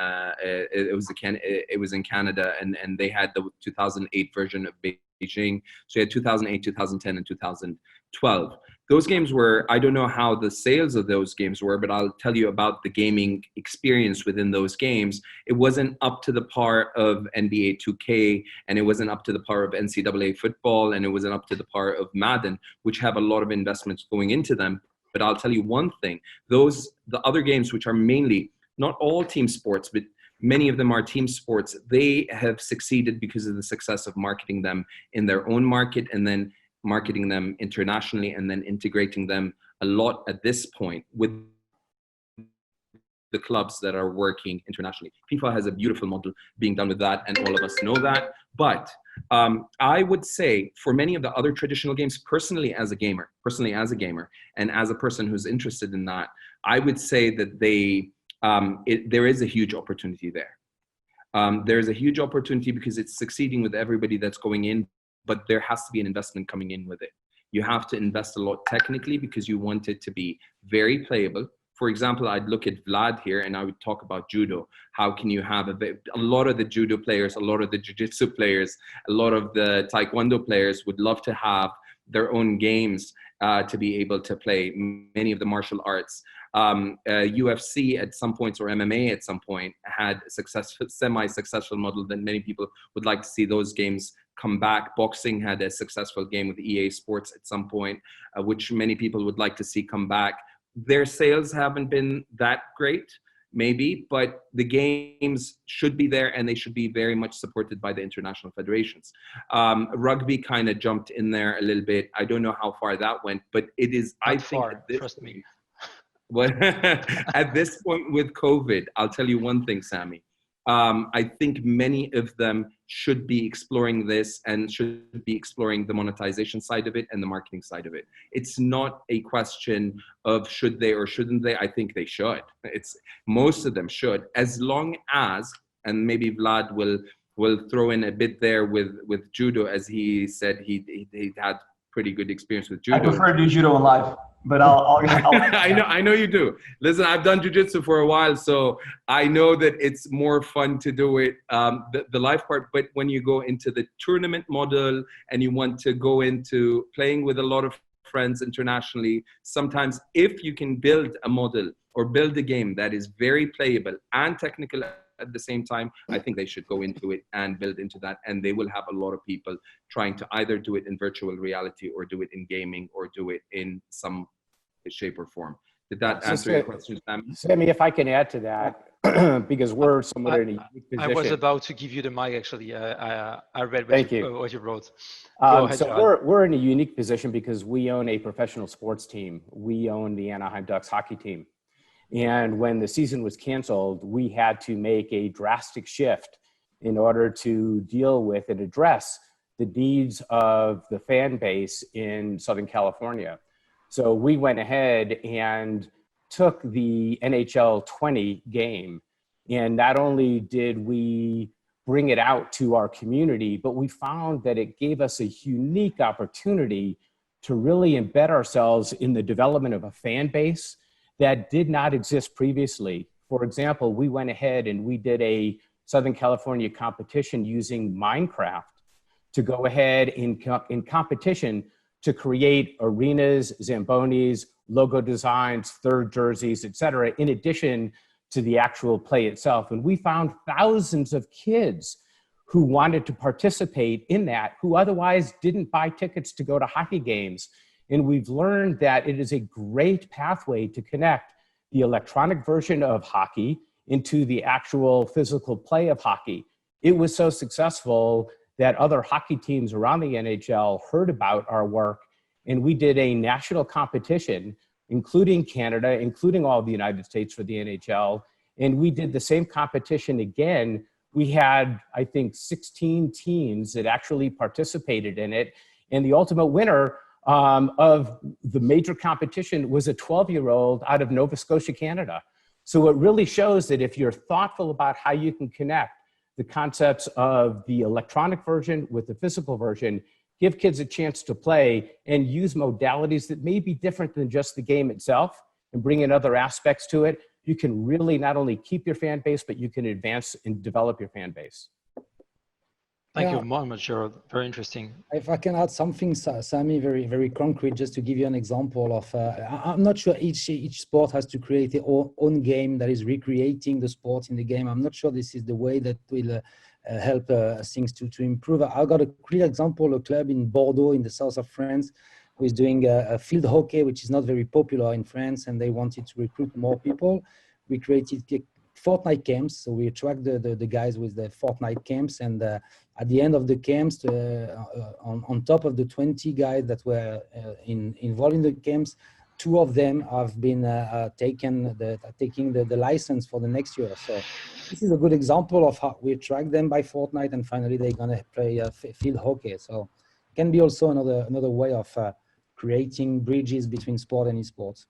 Canada, and they had the 2008 version of Beijing. So you had 2008, 2010, and 2012. Those games were, I don't know how the sales of those games were, but I'll tell you about the gaming experience within those games. It wasn't up to the par of NBA 2K, and it wasn't up to the par of NCAA football, and it wasn't up to the par of Madden, which have a lot of investments going into them. But I'll tell you one thing, the other games, which are mainly, not all team sports, but many of them are team sports, they have succeeded because of the success of marketing them in their own market, and then marketing them internationally, and then integrating them a lot at this point with the clubs that are working internationally. FIFA has a beautiful model being done with that, and all of us know that. But I would say for many of the other traditional games, personally as a gamer, and as a person who's interested in that, I would say that there is a huge opportunity there. There's a huge opportunity because it's succeeding with everybody that's going in, but there has to be an investment coming in with it. You have to invest a lot technically because you want it to be very playable. For example, I'd look at Vlad here and I would talk about judo. How can you have a lot of the judo players, a lot of the jiu-jitsu players, a lot of the taekwondo players would love to have their own games to be able to play many of the martial arts. UFC at some points, or MMA at some point, had a semi-successful model that many people would like to see those games come back. Boxing had a successful game with EA Sports at some point, which many people would like to see come back. Their sales haven't been that great, maybe, but the games should be there and they should be very much supported by the international federations. Rugby kind of jumped in there a little bit. I don't know how far that went, but it is, I think, trust me. Well, at this point with COVID, I'll tell you one thing, Sammy. I think many of them should be exploring this and should be exploring the monetization side of it and the marketing side of it. It's not a question of should they or shouldn't they. I think they should. Most of them should, as long as, and maybe Vlad will throw in a bit there with judo, as he said he had pretty good experience with judo. I prefer to do judo in live, but I'll I know you do. Listen, I've done jiu-jitsu for a while, so I know that it's more fun to do it, the live part. But when you go into the tournament model and you want to go into playing with a lot of friends internationally, sometimes if you can build a model or build a game that is very playable and technical at the same time, I think they should go into it and build into that. And they will have a lot of people trying to either do it in virtual reality or do it in gaming or do it in some shape or form. Did that answer your question, Sammy? Sammy, if I can add to that, because we're somewhat in a unique position. I was about to give you the mic, actually. I read what you wrote. So we're in a unique position because we own a professional sports team. We own the Anaheim Ducks hockey team. And when the season was canceled, we had to make a drastic shift in order to deal with and address the needs of the fan base in Southern California. So we went ahead and took the NHL 20 game, and not only did we bring it out to our community, but we found that it gave us a unique opportunity to really embed ourselves in the development of a fan base that did not exist previously. For example, we went ahead and we did a Southern California competition using Minecraft to go ahead in competition to create arenas, Zambonis, logo designs, third jerseys, et cetera, in addition to the actual play itself. And we found thousands of kids who wanted to participate in that, who otherwise didn't buy tickets to go to hockey games. And we've learned that it is a great pathway to connect the electronic version of hockey into the actual physical play of hockey. It was so successful that other hockey teams around the NHL heard about our work, and we did a national competition, including Canada, including all of the United States for the NHL, and we did the same competition again. We had, I think, 16 teams that actually participated in it, and the ultimate winner of the major competition was a 12-year-old out of Nova Scotia, Canada. So it really shows that if you're thoughtful about how you can connect the concepts of the electronic version with the physical version, give kids a chance to play and use modalities that may be different than just the game itself and bring in other aspects to it, you can really not only keep your fan base, but you can advance and develop your fan base. Thank you very much, Gerald. Very interesting. If I can add something, Sammy, very, very concrete, just to give you an example of, I'm not sure each sport has to create their own game that is recreating the sport in the game. I'm not sure this is the way that will help things to improve. I got a clear example, a club in Bordeaux in the south of France who is doing a field hockey, which is not very popular in France, and they wanted to recruit more people. We created Fortnite camps, so we attract the guys with the Fortnite camps, and at the end of the camps, on top of the 20 guys that were involved in the camps, 2 of them have been taking the license for the next year. So this is a good example of how we track them by fortnight, and finally they're gonna play field hockey. So it can be also another way of creating bridges between sport and esports.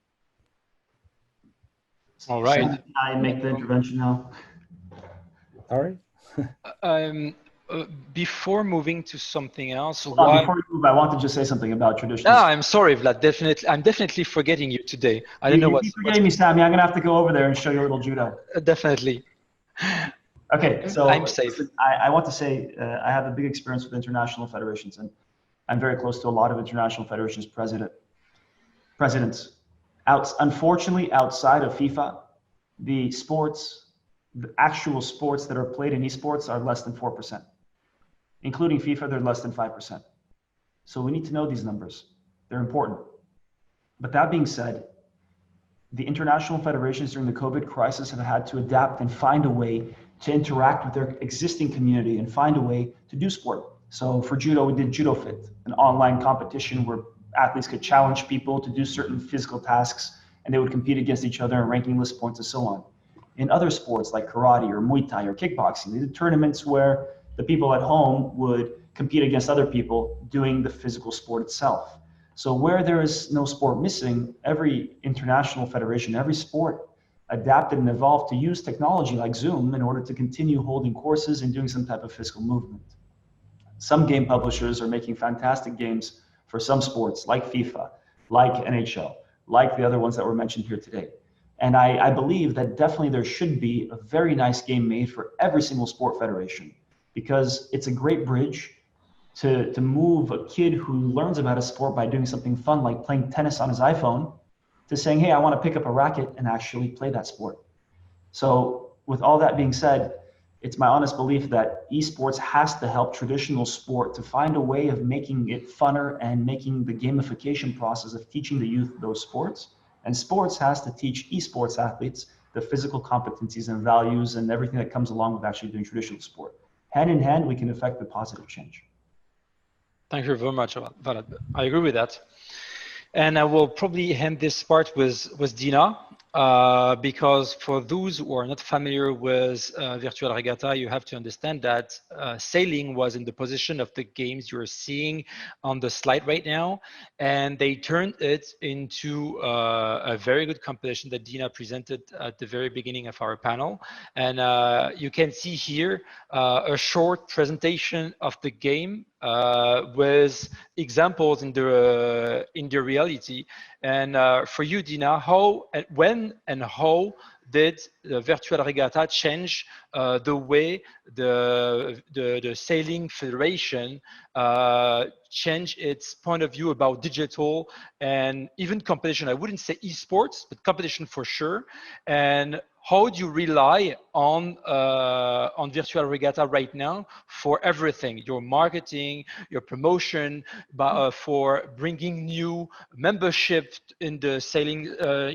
All right. Can I make the intervention now? All right. Before moving to something else, Before you move, I want to just say something about traditional. No, I'm sorry, Vlad. I'm definitely forgetting you today. I don't know what's forgetting me, Sammy. I'm gonna have to go over there and show you a little judo. Definitely. Okay, so I'm safe. I want to say I have a big experience with international federations, and I'm very close to a lot of international federations presidents. Unfortunately, outside of FIFA, the actual sports that are played in esports are less than 4%. Including FIFA, they're less than 5%. So we need to know these numbers. They're important. But that being said, the international federations during the COVID crisis have had to adapt and find a way to interact with their existing community and find a way to do sport. So for judo, we did Judo Fit, an online competition where athletes could challenge people to do certain physical tasks, and they would compete against each other and ranking list points and so on. In other sports like karate or Muay Thai or kickboxing, they did tournaments where the people at home would compete against other people doing the physical sport itself. So where there is no sport missing, every international federation, every sport adapted and evolved to use technology like Zoom in order to continue holding courses and doing some type of physical movement. Some game publishers are making fantastic games for some sports like FIFA, like NHL, like the other ones that were mentioned here today. And I believe that definitely there should be a very nice game made for every single sport federation, because it's a great bridge to move a kid who learns about a sport by doing something fun like playing tennis on his iPhone to saying, hey, I want to pick up a racket and actually play that sport. So with all that being said, it's my honest belief that esports has to help traditional sport to find a way of making it funner and making the gamification process of teaching the youth those sports. And sports has to teach esports athletes the physical competencies and values and everything that comes along with actually doing traditional sport. Hand in hand, we can affect the positive change. Thank you very much, Vlad. I agree with that. And I will probably end this part with Dina, because for those who are not familiar with virtual regatta, you have to understand that sailing was in the position of the games you're seeing on the slide right now, and they turned it into a very good competition that Dina presented at the very beginning of our panel. And you can see here a short presentation of the game with examples in the reality. And for you, Dina, when and how did the virtual regatta change the way the Sailing Federation change its point of view about digital and even competition? I wouldn't say esports, but competition for sure. And how do you rely on virtual regatta right now for everything, your marketing, your promotion, for bringing new membership in the sailing,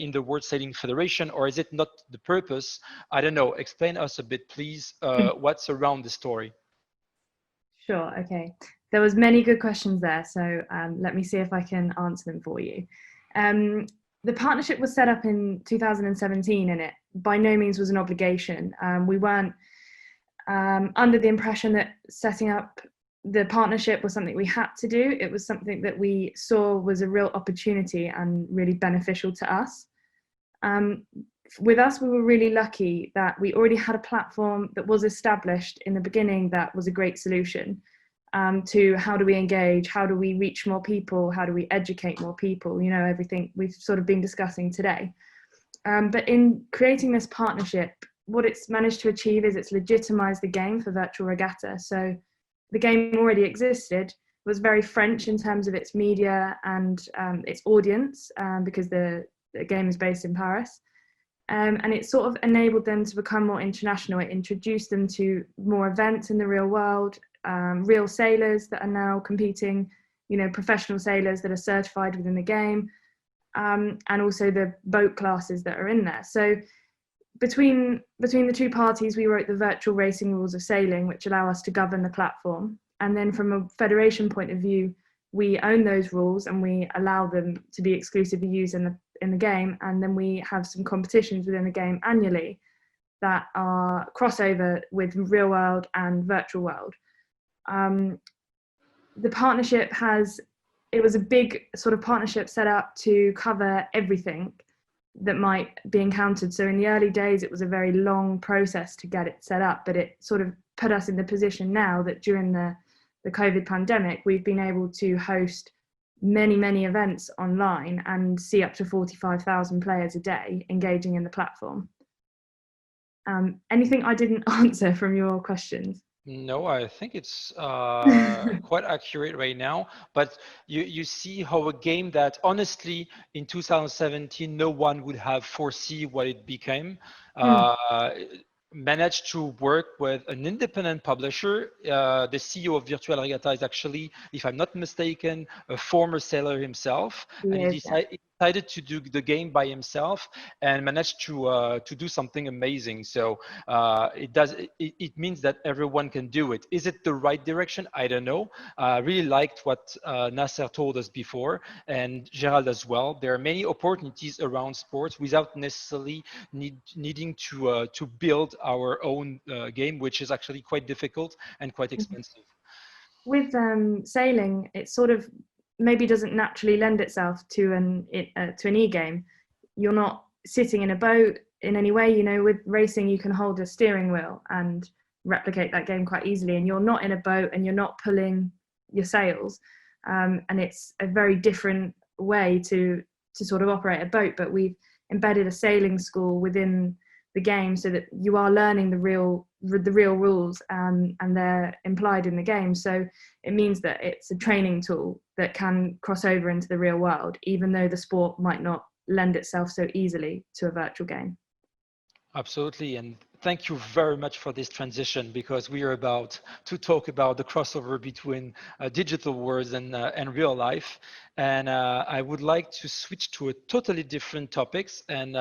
in the World Sailing Federation, or is it not the purpose? I don't know. Explain us a bit, please, what's around the story. Sure, okay. There was many good questions there, so let me see if I can answer them for you. The partnership was set up in 2017, and it by no means was an obligation. We weren't under the impression that setting up the partnership was something we had to do. It was something that we saw was a real opportunity and really beneficial to us. With us, we were really lucky that we already had a platform that was established in the beginning that was a great solution to how do we engage, how do we reach more people, how do we educate more people, you know, everything we've sort of been discussing today. But in creating this partnership, what it's managed to achieve is it's legitimized the game for virtual regatta. So the game already existed, it was very French in terms of its media and its audience, because the game is based in Paris. And it sort of enabled them to become more international. It introduced them to more events in the real world, real sailors that are now competing, you know, professional sailors that are certified within the game, and also the boat classes that are in there. So between the two parties, we wrote the virtual racing rules of sailing, which allow us to govern the platform. And then from a federation point of view, we own those rules and we allow them to be exclusively used in in the game, and then we have some competitions within the game annually that are crossover with real world and virtual world. The partnership it was a big sort of partnership set up to cover everything that might be encountered. So in the early days, it was a very long process to get it set up, but it sort of put us in the position now that during the COVID pandemic, we've been able to host many events online and see up to 45,000 players a day engaging in the platform. Anything I didn't answer from your questions? No, I think it's quite accurate right now. But you see how a game that honestly in 2017 no one would have foreseen what it became managed to work with an independent publisher. The CEO of Virtual Regatta is actually, if I'm not mistaken, a former sailor himself, and he decided to do the game by himself and managed to do something amazing. So it means that everyone can do it. Is it the right direction? I don't know. I really liked what Nasser told us before, and Gerald as well. There are many opportunities around sports without necessarily needing to build our own game, which is actually quite difficult and quite expensive. With sailing, it sort of maybe doesn't naturally lend itself to an e-game. You're not sitting in a boat in any way. You know, with racing, you can hold a steering wheel and replicate that game quite easily, and you're not in a boat and you're not pulling your sails, and it's a very different way to sort of operate a boat. But we've embedded a sailing school within the game so that you are learning the real rules, and they're implied in the game. So it means that it's a training tool that can cross over into the real world, even though the sport might not lend itself so easily to a virtual game. Absolutely, and thank you very much for this transition, because we are about to talk about the crossover between digital worlds and real life. And I would like to switch to a totally different topics, and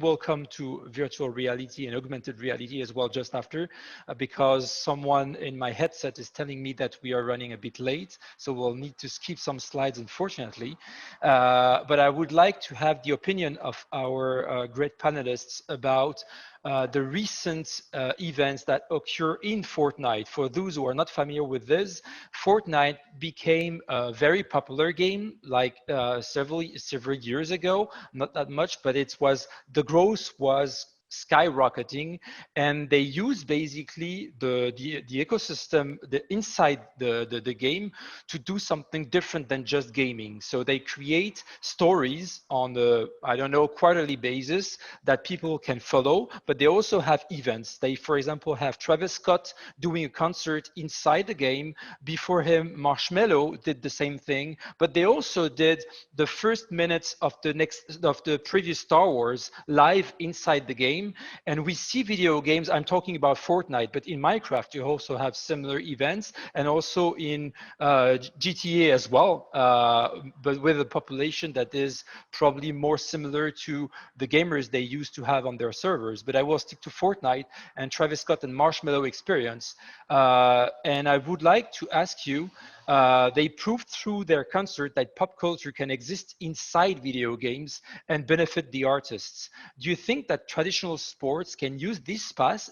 we'll come to virtual reality and augmented reality as well just after, because someone in my headset is telling me that we are running a bit late, so we'll need to skip some slides, unfortunately. But I would like to have the opinion of our great panelists about the recent events that occur in Fortnite. For those who are not familiar with this, Fortnite became a very popular game like several years ago. Not that much, but the growth was skyrocketing, and they use basically the ecosystem inside the game to do something different than just gaming. So they create stories on I don't know, quarterly basis that people can follow, but they also have events. They, for example, have Travis Scott doing a concert inside the game. Before him, Marshmello did the same thing, but they also did the first minutes of the previous Star Wars live inside the game. And we see video games, I'm talking about Fortnite, but in Minecraft, you also have similar events, and also in GTA as well, but with a population that is probably more similar to the gamers they used to have on their servers. But I will stick to Fortnite and Travis Scott and Marshmello experience. And I would like to ask you, they proved through their concert that pop culture can exist inside video games and benefit the artists. Do you think that traditional sports can use this pass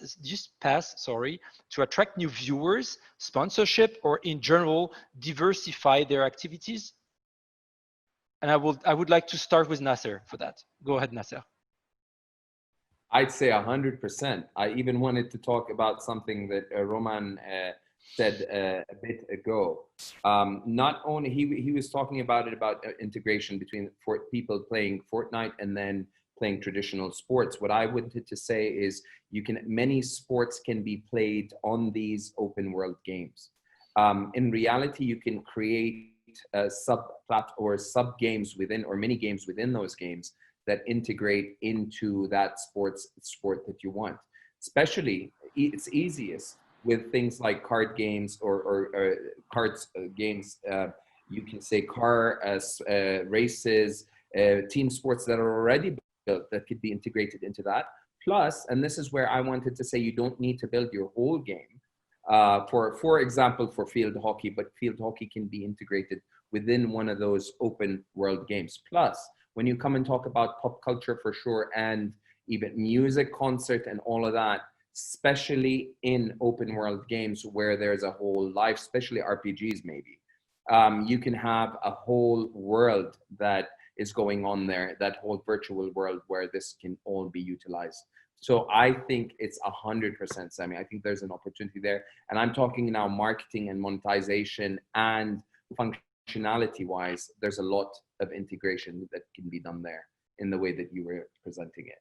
to attract new viewers, sponsorship, or in general diversify their activities? And I would like to start with Nasser for that. Go ahead, Nasser. I'd say 100%. I even wanted to talk about something that Roman said a bit ago. Not only he was talking about integration between people playing Fortnite and then playing traditional sports. What I wanted to say is many sports can be played on these open world games. In reality, you can create sub games within, or mini games within those games that integrate into that sport that you want. Especially, it's easiest with things like card games or cards games. You can say car races, team sports that are already built that could be integrated into that. Plus, and this is where I wanted to say, you don't need to build your whole game. For example, for field hockey, but field hockey can be integrated within one of those open world games. Plus, when you come and talk about pop culture for sure, and even music, concert, and all of that, especially in open world games where there's a whole life, especially RPGs maybe, you can have a whole world that is going on there, that whole virtual world where this can all be utilized. So I think it's 100%, Sammy. I think there's an opportunity there. And I'm talking now marketing and monetization and functionality wise, there's a lot of integration that can be done there in the way that you were presenting it.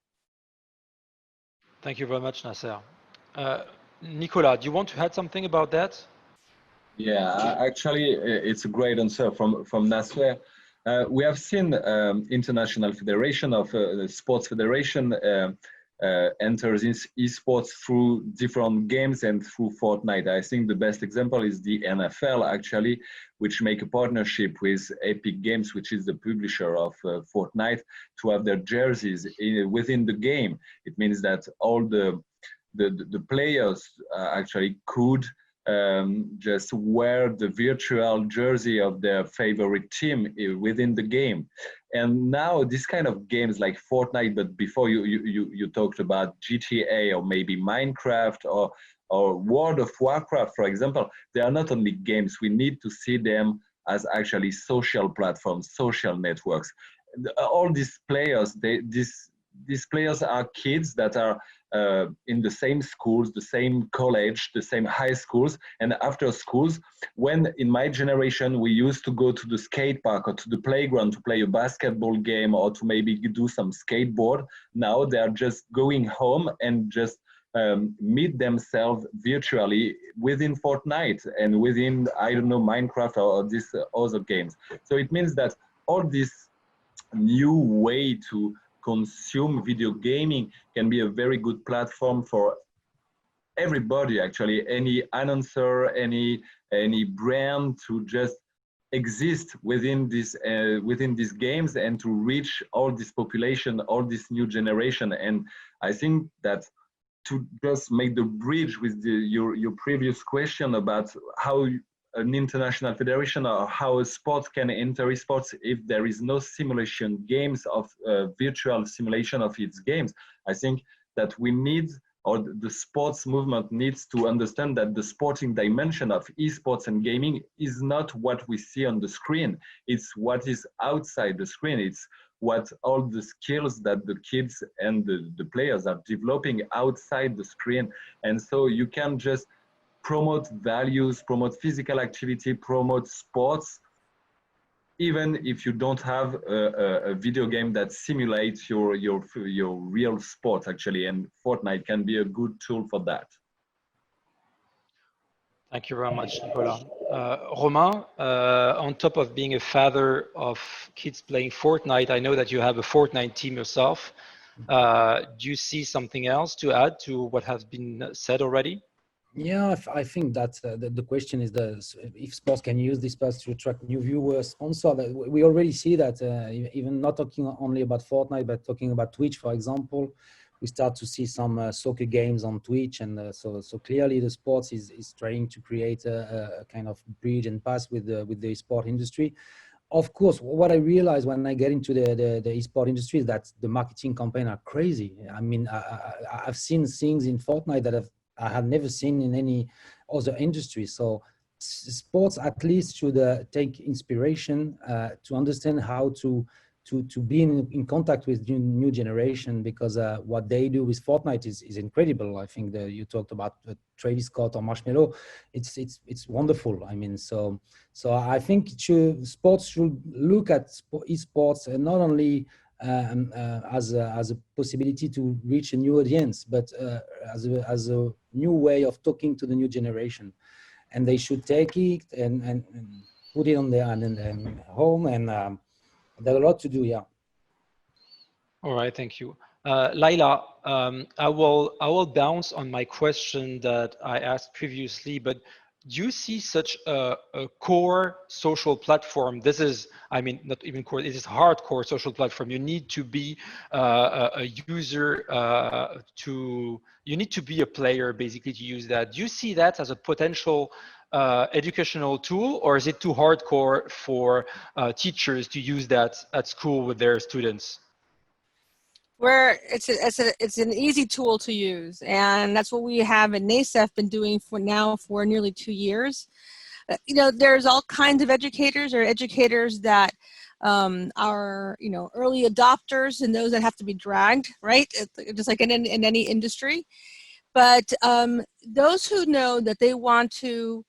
Thank you very much, Nasser. Nicola, do you want to add something about that? Yeah, actually, it's a great answer from Nasser. We have seen international federation of sports federation enters esports through different games and through Fortnite. I think the best example is the NFL, actually, which make a partnership with Epic Games, which is the publisher of Fortnite, to have their jerseys within the game. It means that all the players actually could just wear the virtual jersey of their favorite team within the game. And now this kind of games like Fortnite, but before you talked about GTA or maybe Minecraft or World of Warcraft, for example, they are not only games. We need to see them as actually social platforms, social networks. All these players, these players are kids that are in the same schools, the same college, the same high schools, and after schools, when in my generation we used to go to the skate park or to the playground to play a basketball game or to maybe do some skateboard, now they are just going home and just meet themselves virtually within Fortnite and within, I don't know, Minecraft or these other games. So it means that all this new way to consume video gaming can be a very good platform for everybody, actually, any announcer, any brand to just exist within these games and to reach all this population, all this new generation. And I think that to just make the bridge with your previous question about how an international federation or how a sport can enter esports if there is no simulation games of virtual simulation of its games. I think that we need, or the sports movement needs to understand that the sporting dimension of esports and gaming is not what we see on the screen. It's what is outside the screen. It's what all the skills that the kids and the players are developing outside the screen. And so you can just promote values, promote physical activity, promote sports, even if you don't have a video game that simulates your real sport, actually. And Fortnite can be a good tool for that. Thank you very much, Nicola. Romain, on top of being a father of kids playing Fortnite, I know that you have a Fortnite team yourself. Do you see something else to add to what has been said already? Yeah, I think that the question is if sports can use this path to attract new viewers. Also, we already see that even not talking only about Fortnite, but talking about Twitch, for example, we start to see some soccer games on Twitch, and so clearly the sports is trying to create a kind of bridge and pass with the sport industry. Of course, what I realize when I get into the esport industry is that the marketing campaigns are crazy. I mean, I've seen things in Fortnite that I have never seen in any other industry. So sports at least should take inspiration to understand how to be in contact with new generation, because what they do with Fortnite is incredible. I think that you talked about Travis Scott or Marshmello. It's wonderful. I mean, so I think sports should look at esports and not only as a possibility to reach a new audience, but as a new way of talking to the new generation. And they should take it and put it on their home, and there's a lot to do. Yeah. All right, thank you. Laila, I will bounce on my question that I asked previously, but do you see such a core social platform? This is, I mean, not even core, it is hardcore social platform. You need to be a user you need to be a player basically to use that. Do you see that as a potential educational tool, or is it too hardcore for teachers to use that at school with their students? Where it's an easy tool to use, and that's what we have at NASEF been doing for nearly 2 years. You know, there's all kinds of educators, or educators that are, you know, early adopters and those that have to be dragged, right? Just like in any industry. But those who know that they want to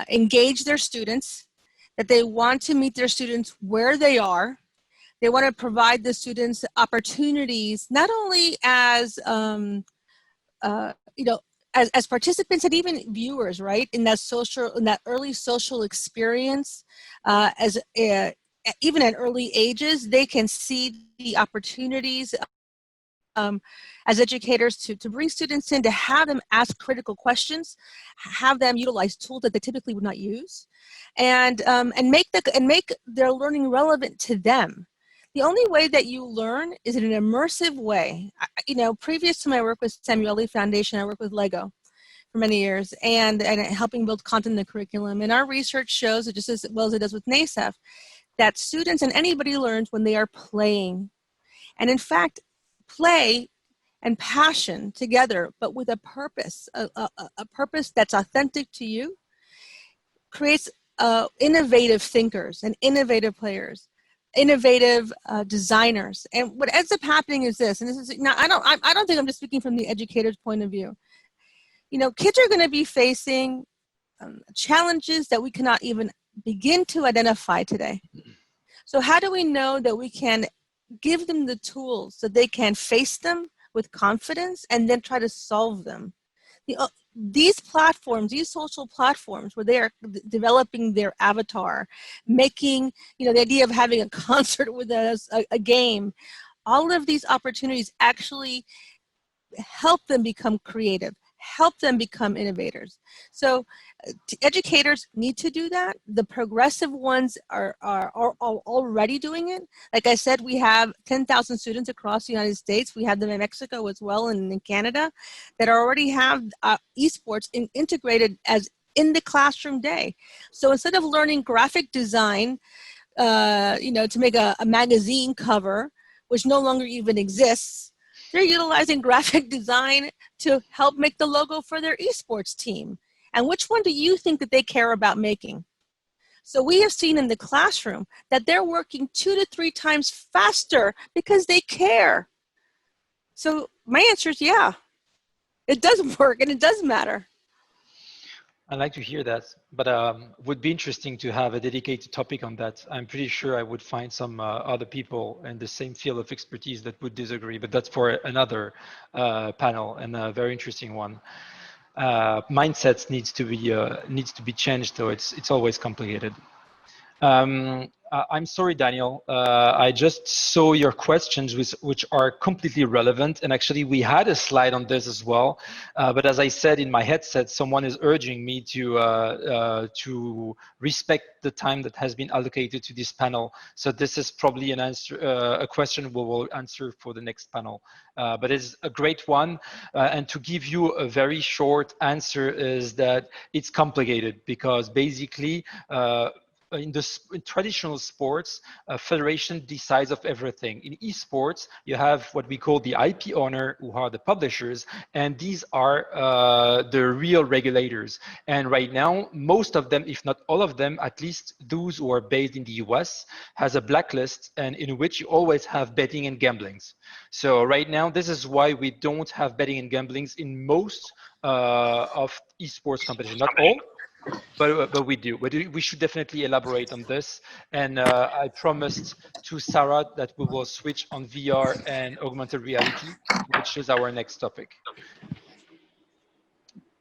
engage their students, that they want to meet their students where they are, they want to provide the students opportunities, not only as, you know, as participants and even viewers, right? In that early social experience, even at early ages, they can see the opportunities as educators to bring students in, to have them ask critical questions, have them utilize tools that they typically would not use, and make their learning relevant to them. The only way that you learn is in an immersive way. You know, previous to my work with Samueli Foundation, I worked with Lego for many years, and helping build content in the curriculum. And our research shows, just as well as it does with NASEF, that students and anybody learns when they are playing. And in fact, play and passion together, but with a purpose, a purpose that's authentic to you, creates innovative thinkers and innovative players, innovative designers. And what ends up happening is this, and this is now, I don't think I'm just speaking from the educator's point of view. You know, kids are going to be facing challenges that we cannot even begin to identify today. So how do we know that we can give them the tools so they can face them with confidence and then try to solve them? These platforms, these social platforms where they are developing their avatar, making, you know, the idea of having a concert with a game, all of these opportunities actually help them become creative, help them become innovators. So educators need to do that. The progressive ones are already doing it. Like I said, we have 10,000 students across the United States. We have them in Mexico as well, and in Canada, that already have esports integrated as in the classroom day. So instead of learning graphic design, you know, to make a magazine cover, which no longer even exists, they're utilizing graphic design to help make the logo for their esports team. And which one do you think that they care about making? So we have seen in the classroom that they're working 2 to 3 times faster because they care. So my answer is yeah, it does work and it does matter. I like to hear that, but would be interesting to have a dedicated topic on that. I'm pretty sure I would find some other people in the same field of expertise that would disagree, but that's for another panel, and a very interesting one. Mindsets needs to be changed, though it's always complicated. I'm sorry, Daniel. I just saw your questions, which are completely relevant. And actually, we had a slide on this as well. But as I said in my headset, someone is urging me to respect the time that has been allocated to this panel. So this is probably an answer, a question we will answer for the next panel. But it's a great one. And to give you a very short answer is that it's complicated, because basically, in traditional sports, a federation decides of everything. In esports, you have what we call the IP owner, who are the publishers, and these are the real regulators. And right now, most of them, if not all of them, at least those who are based in the US, has a blacklist, and in which you always have betting and gamblings. So right now, this is why we don't have betting and gamblings in most of esports competition. Not all, but we do. We should definitely elaborate on this. And I promised to Sarah that we will switch on VR and augmented reality, which is our next topic.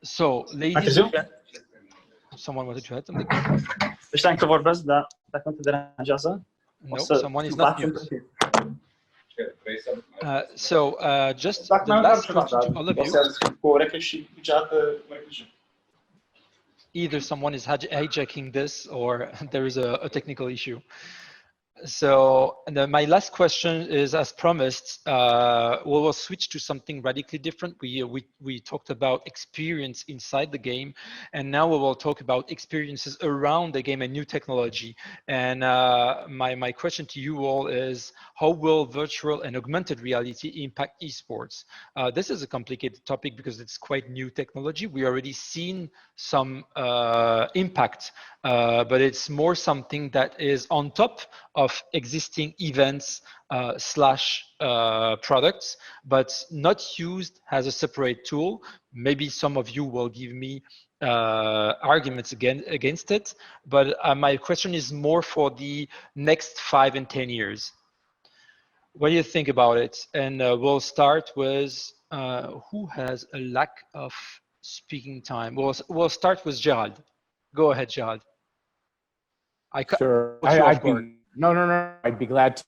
So, ladies and gentlemen, someone wanted to add something? No, someone is not mute. Just the last question to all of you. Either someone is hijacking this, or there is a technical issue. So and then my last question is, as promised, we'll switch to something radically different. We talked about experience inside the game, and now we will talk about experiences around the game and new technology. And my question to you all is, how will virtual and augmented reality impact esports? This is a complicated topic because it's quite new technology. We already seen some impact, but it's more something that is on top of existing events slash products, but not used as a separate tool. Maybe some of you will give me arguments against it, but my question is more for the next 5 and 10 years. What do you think about it? And we'll start with who has a lack of speaking time. We'll start with Gerald. Go ahead, Gerald. Sure. I'd be glad to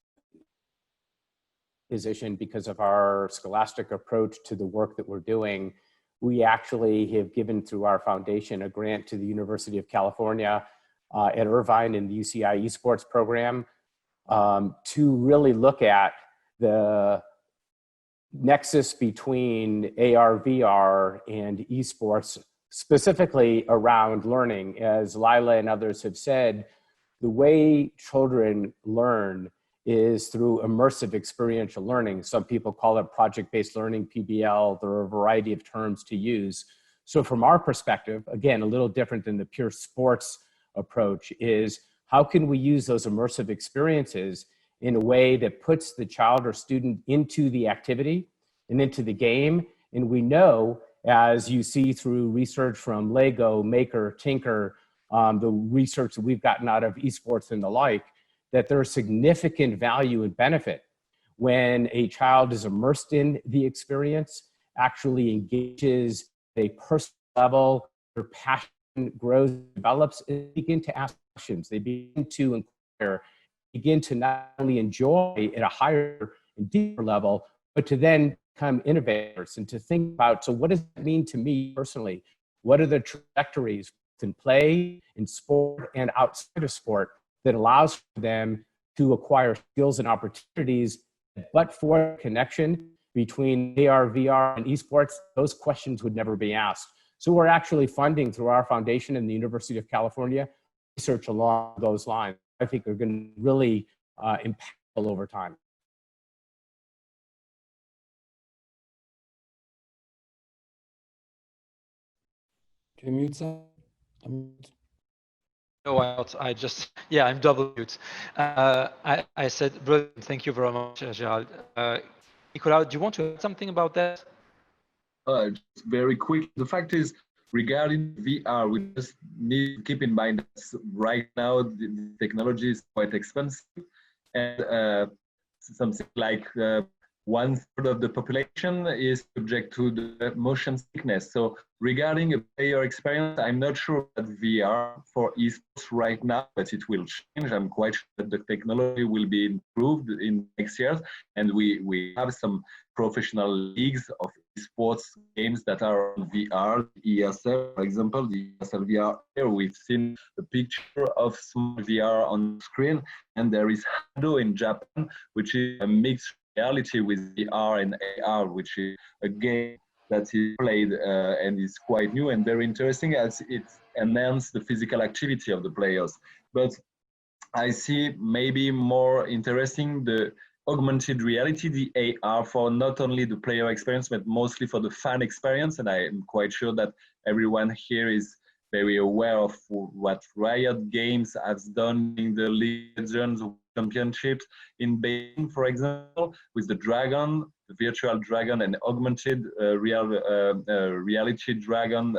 position because of our scholastic approach to the work that we're doing. We actually have given through our foundation a grant to the University of California at Irvine in the UCI Esports program to really look at the nexus between AR, VR, and esports, specifically around learning. As Lila and others have said, the way children learn is through immersive experiential learning. Some people call it project-based learning, PBL. There are a variety of terms to use. So from our perspective, again, a little different than the pure sports approach, is how can we use those immersive experiences in a way that puts the child or student into the activity and into the game. And we know, as you see through research from Lego, Maker, Tinker, the research that we've gotten out of esports and the like, that there's significant value and benefit when a child is immersed in the experience, actually engages at a personal level, their passion grows, develops, and begin to ask questions. They begin to inquire, begin to not only enjoy at a higher and deeper level, but to then become innovators and to think about, so what does it mean to me personally? What are the trajectories in play, in sport, and outside of sport that allows for them to acquire skills and opportunities, but for connection between AR, VR, and esports, those questions would never be asked. So we're actually funding through our foundation and the University of California research along those lines. I think are going to really impactful over time. Can you mute Sam? No, I just, yeah, I'm double mute. I said, brilliant, thank you very much, Gerald. Nicola, do you want to add something about that? Just very quick. The fact is, regarding VR, we just need to keep in mind that right now the technology is quite expensive, and something like 1/3 of the population is subject to the motion sickness. So regarding a player experience, I'm not sure that VR for esports right now, but it will change. I'm quite sure that the technology will be improved in next years, and we have some professional leagues of esports games that are on VR. ESL, for example, the ESL VR. Here we've seen a picture of some VR on screen, and there is Hado in Japan, which is a mixed reality with VR and AR, which is a game that is played and is quite new and very interesting as it enhances the physical activity of the players. But I see maybe more interesting the augmented reality, the AR, for not only the player experience, but mostly for the fan experience. And I am quite sure that everyone here is very aware of what Riot Games has done in the Legends Championships in Beijing, for example, with the dragon, the virtual dragon, and augmented reality dragon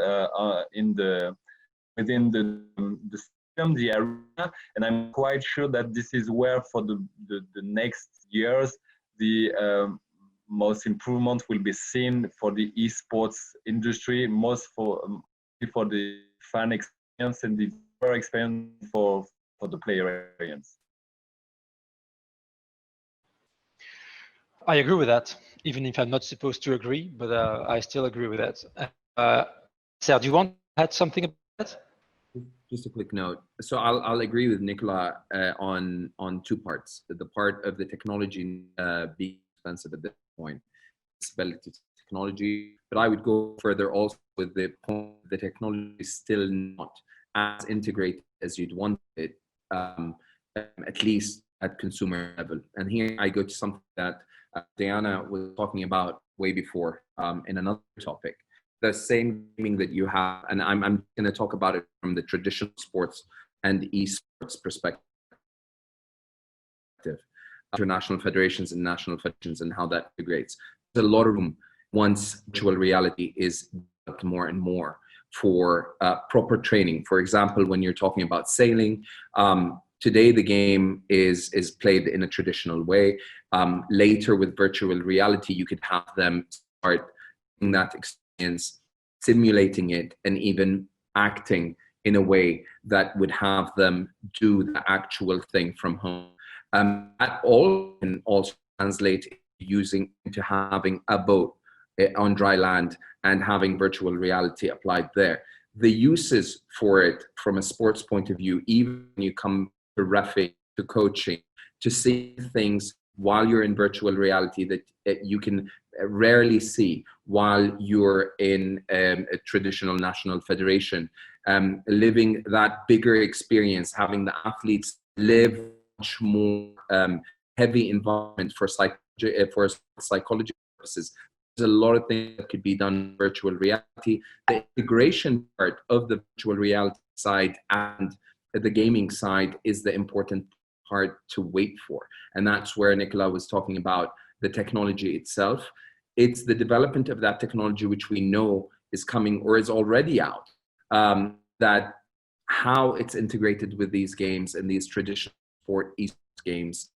within the stadium, the arena. And I'm quite sure that this is where, for the next years, the most improvement will be seen for the esports industry, most for the fan experience and the experience for the player experience. I agree with that, even if I'm not supposed to agree, but I still agree with that. Sarah, do you want to add something about that? Just a quick note. So I'll agree with Nicola on two parts. The part of the technology being expensive at this point, accessibility to technology, but I would go further also with the point the technology is still not as integrated as you'd want it, at least at consumer level. And here I go to something that Diana was talking about way before in another topic. The same gaming that you have, and I'm going to talk about it from the traditional sports and esports perspective, international federations and national federations, and how that integrates. There's a lot of room once virtual reality is developed more and more for proper training. For example, when you're talking about sailing, today the game is played in a traditional way. Later with virtual reality, you could have them start in that experience, simulating it, and even acting in a way that would have them do the actual thing from home. That all can also translate into having a boat on dry land and having virtual reality applied there. The uses for it from a sports point of view, even when you come to reffing, to coaching, to seeing things while you're in virtual reality that you can rarely see while you're in a traditional national federation, living that bigger experience, having the athletes live much more heavy environment for psychology purposes. There's a lot of things that could be done in virtual reality. The integration part of the virtual reality side and the gaming side is the important part to wait for. And that's where Nicola was talking about the technology itself. It's the development of that technology, which we know is coming or is already out, that how it's integrated with these games and these traditional sport esports games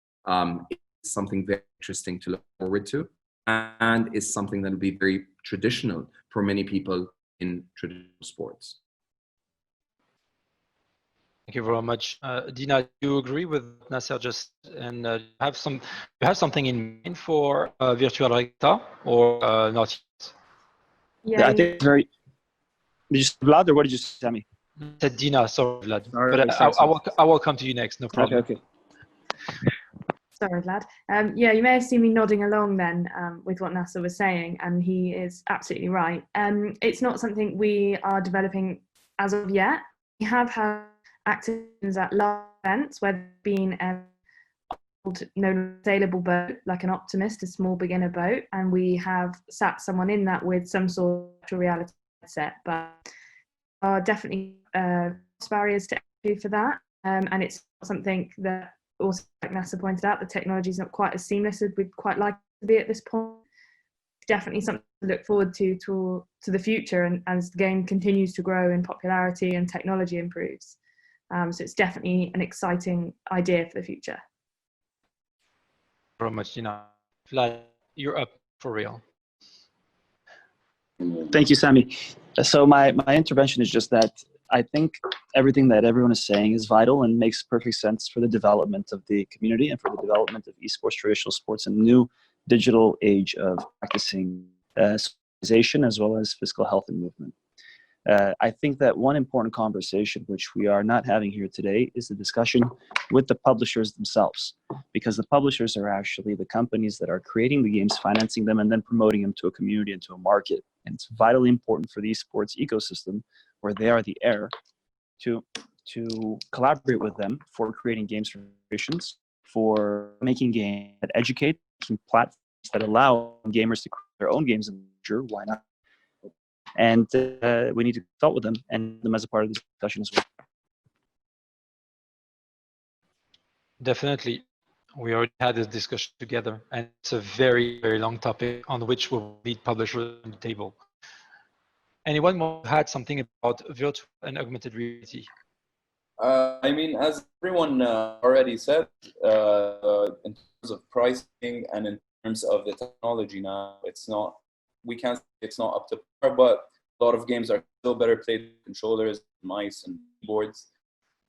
is something very interesting to look forward to, and is something that will be very traditional for many people in traditional sports. Thank you very much. Dina, do you agree with Nasser just, and you have something in mind for virtual reality or not yet? Yeah, I think it's very. Did you say Vlad, or what did you say, Sammy? I said Dina, sorry, Vlad. Sorry, but sorry. I will come to you next, no problem. Okay. Sorry, Vlad. Yeah, you may have seen me nodding along then with what Nasser was saying, and he is absolutely right. It's not something we are developing as of yet. We have had actions at large events where there's been an old, no-sailable boat, like an Optimist, a small beginner boat, and we have sat someone in that with some sort of virtual reality set. But there are definitely barriers to entry for that, and it's something that, also, like Nasser pointed out, the technology is not quite as seamless as we'd quite like it to be at this point. Definitely something to look forward to the future, and as the game continues to grow in popularity and technology improves. So it's definitely an exciting idea for the future. Very much, Dina. Vlad, you're up for real. Thank you, Sammy. So my intervention is just that I think everything that everyone is saying is vital and makes perfect sense for the development of the community and for the development of esports, traditional sports, and new digital age of practicing socialization as well as physical health and movement. I think that one important conversation which we are not having here today is the discussion with the publishers themselves, because the publishers are actually the companies that are creating the games, financing them, and then promoting them to a community and to a market. And it's vitally important for the esports ecosystem, where they are the heir, to collaborate with them for creating games for creations, for making games that educate, making platforms that allow gamers to create their own games in the future. Why not? And we need to consult with them and them as a part of this discussion as well. Definitely. We already had this discussion together, and it's a very, very long topic on which we'll need publishers on the table. Anyone more had something about virtual and augmented reality? I mean, as everyone already said, in terms of pricing and in terms of the technology now, we can't say it's not up to par, but a lot of games are still better played with controllers, mice, and keyboards.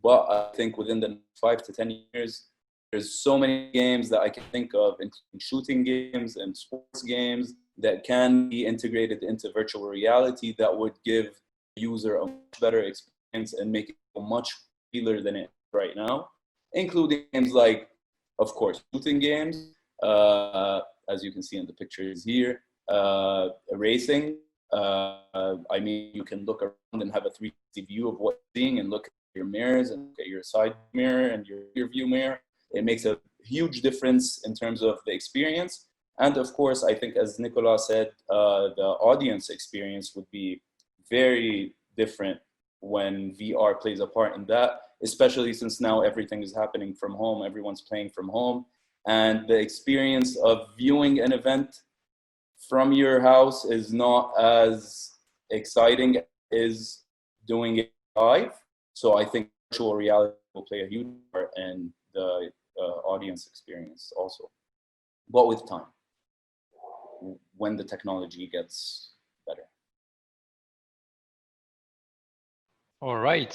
But I think within the 5 to 10 years, there's so many games that I can think of, including shooting games and sports games, that can be integrated into virtual reality that would give the user a much better experience and make it much cooler than it is right now, including games like, of course, shooting games, as you can see in the pictures here, racing. I mean, you can look around and have a 360 view of what you're seeing and look at your mirrors and look at your side mirror and your rear view mirror. It makes a huge difference in terms of the experience. And of course, I think, as Nicola said, the audience experience would be very different when VR plays a part in that, especially since now everything is happening from home, everyone's playing from home. And the experience of viewing an event from your house is not as exciting as doing it live. So I think virtual reality will play a huge part in the audience experience also, but with time, when the technology gets better. All right.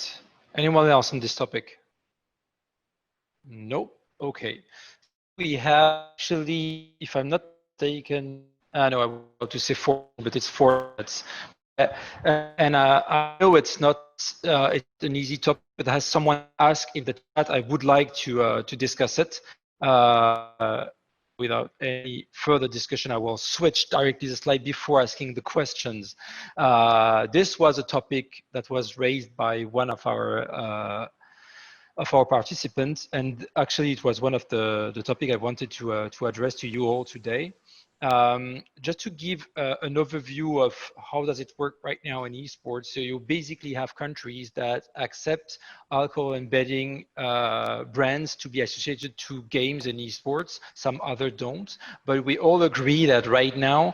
Anyone else on this topic? Nope. Okay. We have actually, if I'm not mistaken, no, I was about to say 4, but it's 4 minutes. And I know it's not it's an easy topic, but as someone asked in the chat, I would like to discuss it. Without any further discussion, I will switch directly the slide before asking the questions. This was a topic that was raised by one of our participants, and actually it was one of the topic I wanted to address to you all today. Just to give an overview of how does it work right now in esports. So you basically have countries that accept alcohol and betting brands to be associated to games and esports. Some other don't, but we all agree that right now,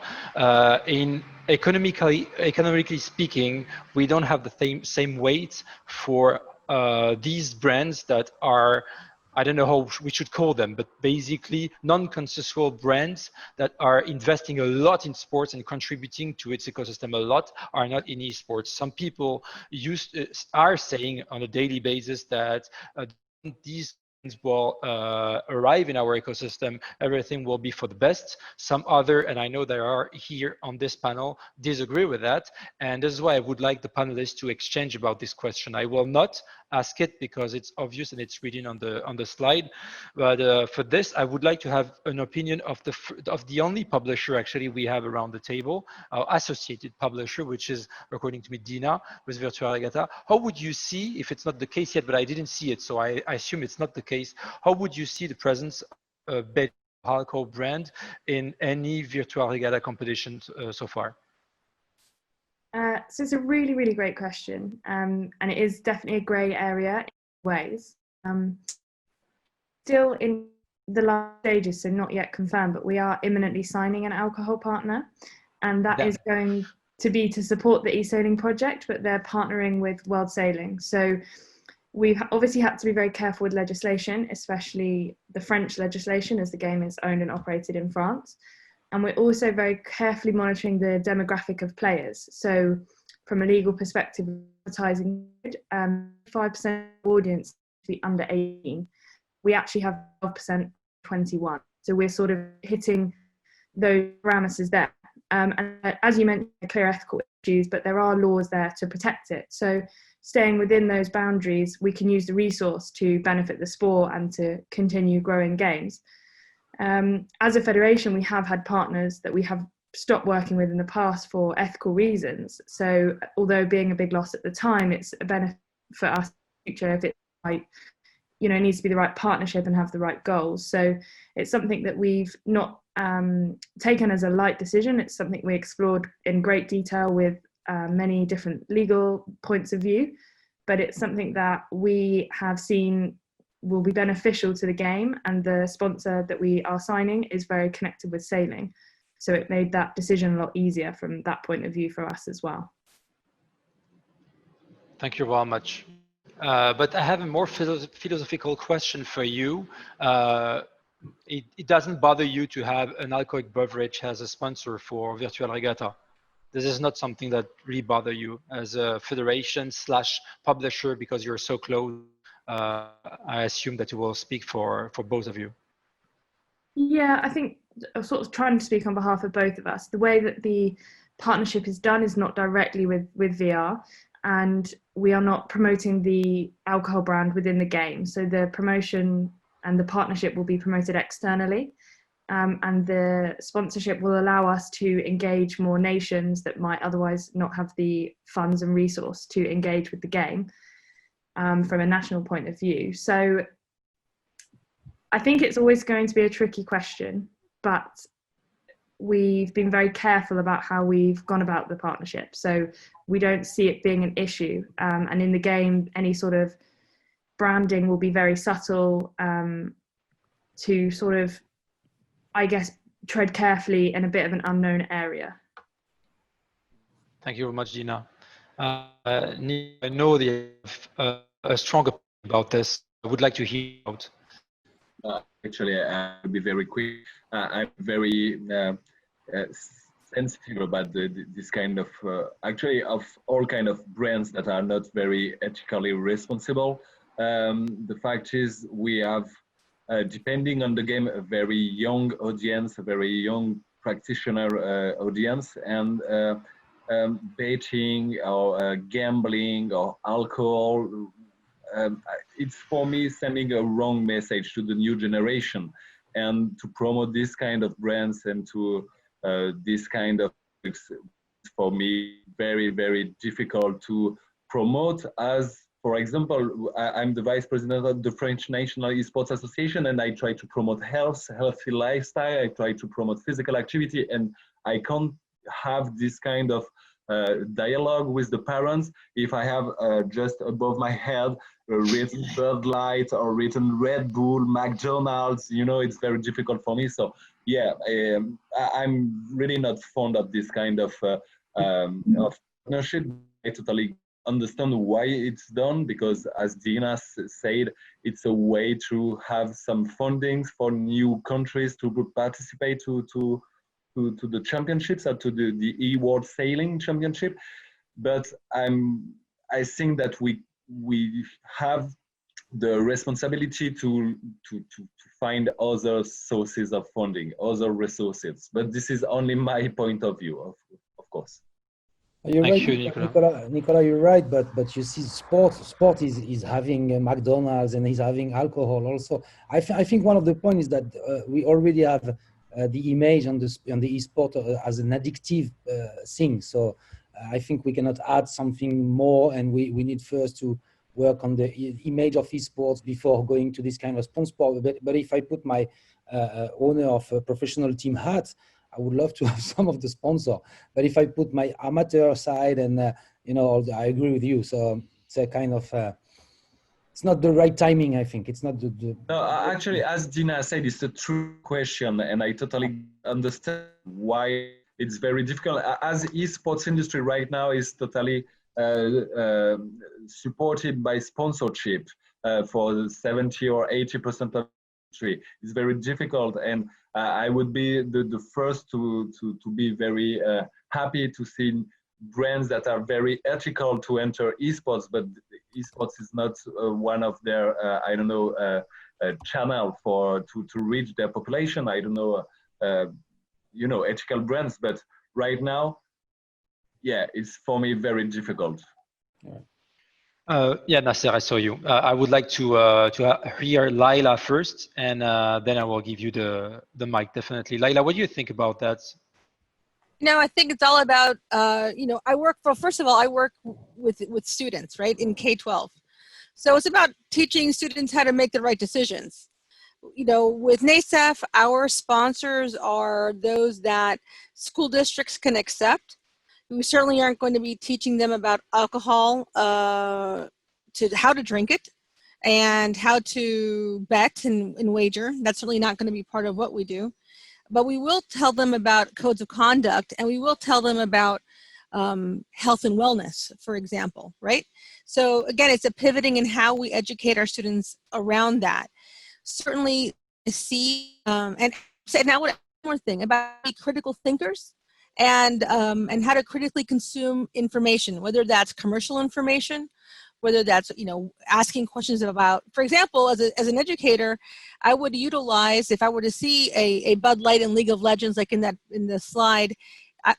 in economically speaking, we don't have the same weight for these brands that are, I don't know how we should call them, but basically non-consensual brands that are investing a lot in sports and contributing to its ecosystem a lot are not in esports. Some people are saying on a daily basis that these will arrive in our ecosystem, everything will be for the best. Some other, and I know there are here on this panel, disagree with that. And this is why I would like the panelists to exchange about this question. I will not ask it because it's obvious and it's written on the slide. But for this, I would like to have an opinion of the only publisher actually we have around the table, our associated publisher, which is, according to me, Dina with Virtual Regatta. How would you see, if it's not the case yet, but I didn't see it, so I assume it's not the case, how would you see the presence of bet alcohol brand in any Virtual Regatta competition so far? So it's a really, really great question. And it is definitely a grey area in ways. Still in the last stages, so not yet confirmed, but we are imminently signing an alcohol partner. And that is going to be to support the e-sailing project, but they're partnering with World Sailing. So we've obviously had to be very careful with legislation, especially the French legislation, as the game is owned and operated in France. And we're also very carefully monitoring the demographic of players. So from a legal perspective, advertising, 5% audience to be under 18. We actually have 12% 21. So we're sort of hitting those parameters there. And as you mentioned, clear ethical issues, but there are laws there to protect it. So staying within those boundaries, we can use the resource to benefit the sport and to continue growing games. As a federation, we have had partners that we have stopped working with in the past for ethical reasons. So although being a big loss at the time, it's a benefit for us in the future if it's right, you know, it needs to be the right partnership and have the right goals. So it's something that we've not taken as a light decision. It's something we explored in great detail with many different legal points of view, but it's something that we have seen will be beneficial to the game, and the sponsor that we are signing is very connected with sailing. So it made that decision a lot easier from that point of view for us as well. Thank you very much. But I have a more philosophical question for you. It doesn't bother you to have an alcoholic beverage as a sponsor for Virtual Regatta? This is not something that really bother you as a federation / publisher, because you're so close. I assume that you will speak for both of you. Yeah, I think I'm sort of trying to speak on behalf of both of us. The way that the partnership is done is not directly with VR, and we are not promoting the alcohol brand within the game. So the promotion and the partnership will be promoted externally. And the sponsorship will allow us to engage more nations that might otherwise not have the funds and resource to engage with the game from a national point of view. So I think it's always going to be a tricky question, but we've been very careful about how we've gone about the partnership. So we don't see it being an issue. And in the game, any sort of branding will be very subtle to sort of, I guess, tread carefully in a bit of an unknown area. Thank you very much, Gina. I know that you have a strong opinion about this. I would like to hear out. Actually, I'll be very quick. I'm very sensitive about this kind of, actually, of all kind of brands that are not very ethically responsible. The fact is, we have, depending on the game, a very young audience, a very young practitioner audience, and betting or gambling or alcohol, it's for me sending a wrong message to the new generation. And to promote this kind of brands and to this kind of, for me, very, very difficult to promote. As, for example, I'm the vice president of the French National Esports Association, and I try to promote healthy lifestyle. I try to promote physical activity, and I can't have this kind of dialogue with the parents if I have just above my head written Bud Light or written Red Bull, McDonald's. You know, it's very difficult for me. So yeah, I'm really not fond of this kind of partnership. I totally understand why it's done, because as Dina said, it's a way to have some fundings for new countries to participate to the championships, or to the E-World Sailing Championship. But I think that we have the responsibility to find other sources of funding, other resources. But this is only my point of view, of course. You're Thank right, you, Nicola, you're right, but you see, sport is having McDonald's, and he's having alcohol also. I think one of the points is that we already have the image on the esport as an addictive thing. So I think we cannot add something more, and we need first to work on the image of esports before going to this kind of sponsor. But if I put my owner of a professional team hat, I would love to have some of the sponsor. But if I put my amateur side, and I agree with you. So it's a kind of it's not the right timing, I think. It's not the No, actually, as Dina said, it's a true question, and I totally understand why it's very difficult. As esports industry right now is totally supported by sponsorship for 70 or 80% of the industry. It's very difficult, and I would be the first to be very happy to see brands that are very ethical to enter esports, but esports is not one of their channel to reach their population. I don't know, ethical brands, but right now, yeah, it's for me very difficult. Yeah, Nasser, I saw you. I would like to hear Laila first, and then I will give you the mic, definitely. Laila, what do you think about that? I think it's all about, first of all, I work with students, right, in K-12. So it's about teaching students how to make the right decisions. With NASEF, our sponsors are those that school districts can accept. We certainly aren't going to be teaching them about alcohol, to how to drink it and how to bet and wager. That's certainly not going to be part of what we do. But we will tell them about codes of conduct, and we will tell them about health and wellness, for example, right? So again, it's a pivoting in how we educate our students around that. Certainly see, and now one more thing about critical thinkers and how to critically consume information, whether that's commercial information, whether that's, asking questions about, for example, as an educator, I would utilize, if I were to see a Bud Light in League of Legends, like in the slide,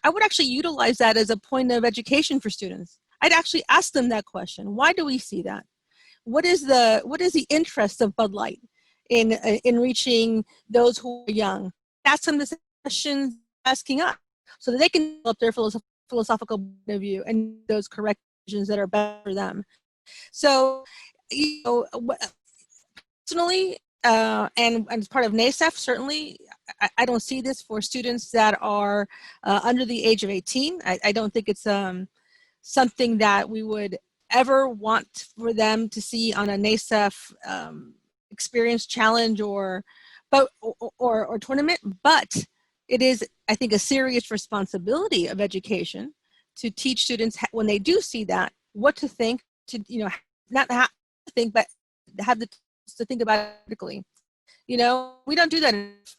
I would actually utilize that as a point of education for students. I'd actually ask them that question. Why do we see that? What is the interest of Bud Light in reaching those who are young? Ask them the questions asking us, so that they can develop their philosophical point of view and those correct decisions that are better for them. So, you know, personally, and as part of NASEF, certainly, I don't see this for students that are under the age of 18. I don't think it's something that we would ever want for them to see on a NASEF experience challenge or tournament. But it is, I think, a serious responsibility of education to teach students when they do see that, what to think, to, you know, not how to think, but have the to think about it critically. You know, we don't do that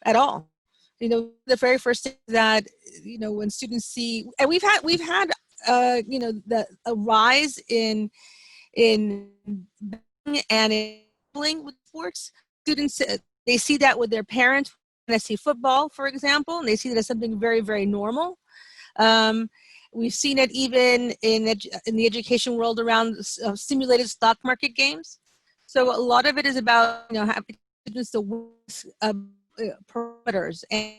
at all. You know, the very first thing that, you know, when students see, and we've had you know, a rise in betting and in gambling with sports. Students, they see that with their parents when they see football, for example, and they see that as something very, very normal. We've seen it even in the education world around simulated stock market games. So a lot of it is about, you know, having students to parameters and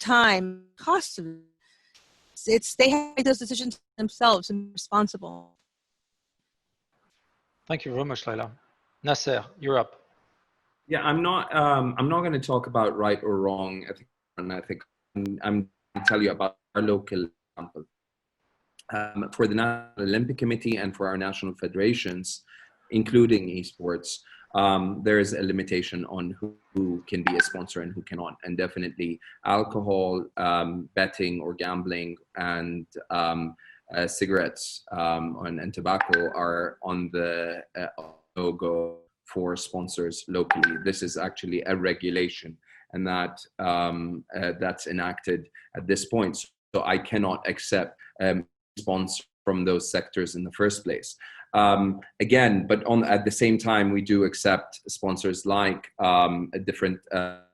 time, costs of it. It's they have to make those decisions themselves and be responsible. Thank you very much, Laila. Nasser, you're up. Yeah, I'm not going to talk about right or wrong ethics and ethics. I'm going to tell you about our local example. For the National Olympic Committee and for our national federations, including esports, there is a limitation on who can be a sponsor and who cannot. And definitely alcohol, betting or gambling, and cigarettes and tobacco are on the logo for sponsors locally. This is actually a regulation, and that's enacted at this point. So I cannot accept sponsors from those sectors in the first place. Again, but at the same time, we do accept sponsors like a different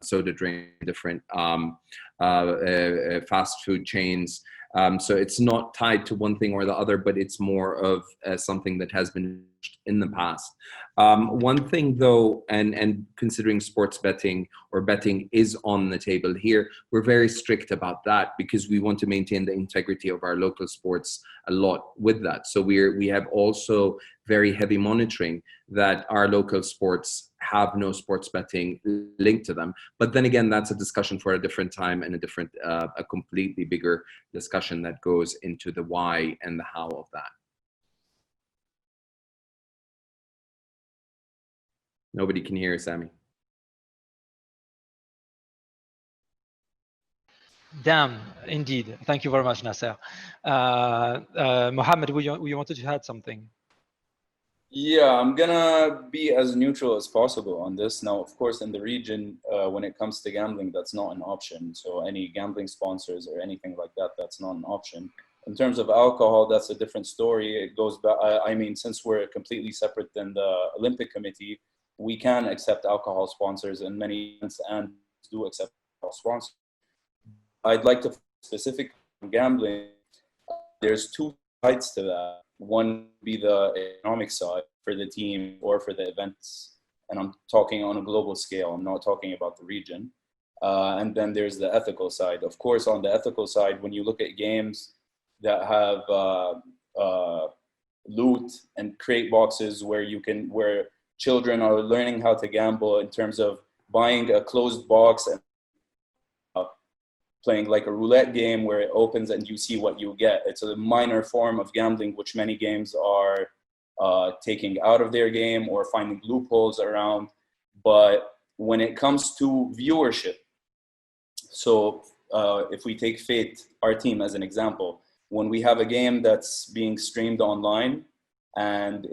soda drink, different fast food chains. So it's not tied to one thing or the other, but it's more of something that has been in the past. One thing though, and considering sports betting or betting is on the table here, we're very strict about that because we want to maintain the integrity of our local sports a lot with that. So we have also very heavy monitoring that our local sports have no sports betting linked to them. But then again, that's a discussion for a different time and a completely bigger discussion that goes into the why and the how of that. Nobody can hear Sami. Damn, indeed. Thank you very much, Nasser. Mohammed, you wanted to add something? Yeah, I'm gonna be as neutral as possible on this. Now, of course, in the region, when it comes to gambling, that's not an option. So any gambling sponsors or anything like that, that's not an option. In terms of alcohol, that's a different story. It goes back, I mean, since we're completely separate than the Olympic Committee, we can accept alcohol sponsors in many events and do accept alcohol sponsors. I'd like to specific on gambling. There's two sides to that. One would be the economic side for the team or for the events. And I'm talking on a global scale. I'm not talking about the region. And then there's the ethical side. Of course, on the ethical side, when you look at games that have loot and crate boxes where children are learning how to gamble in terms of buying a closed box and playing like a roulette game where it opens and you see what you get. It's a minor form of gambling, which many games are taking out of their game or finding loopholes around. But when it comes to viewership, so if we take Fate, our team as an example, when we have a game that's being streamed online and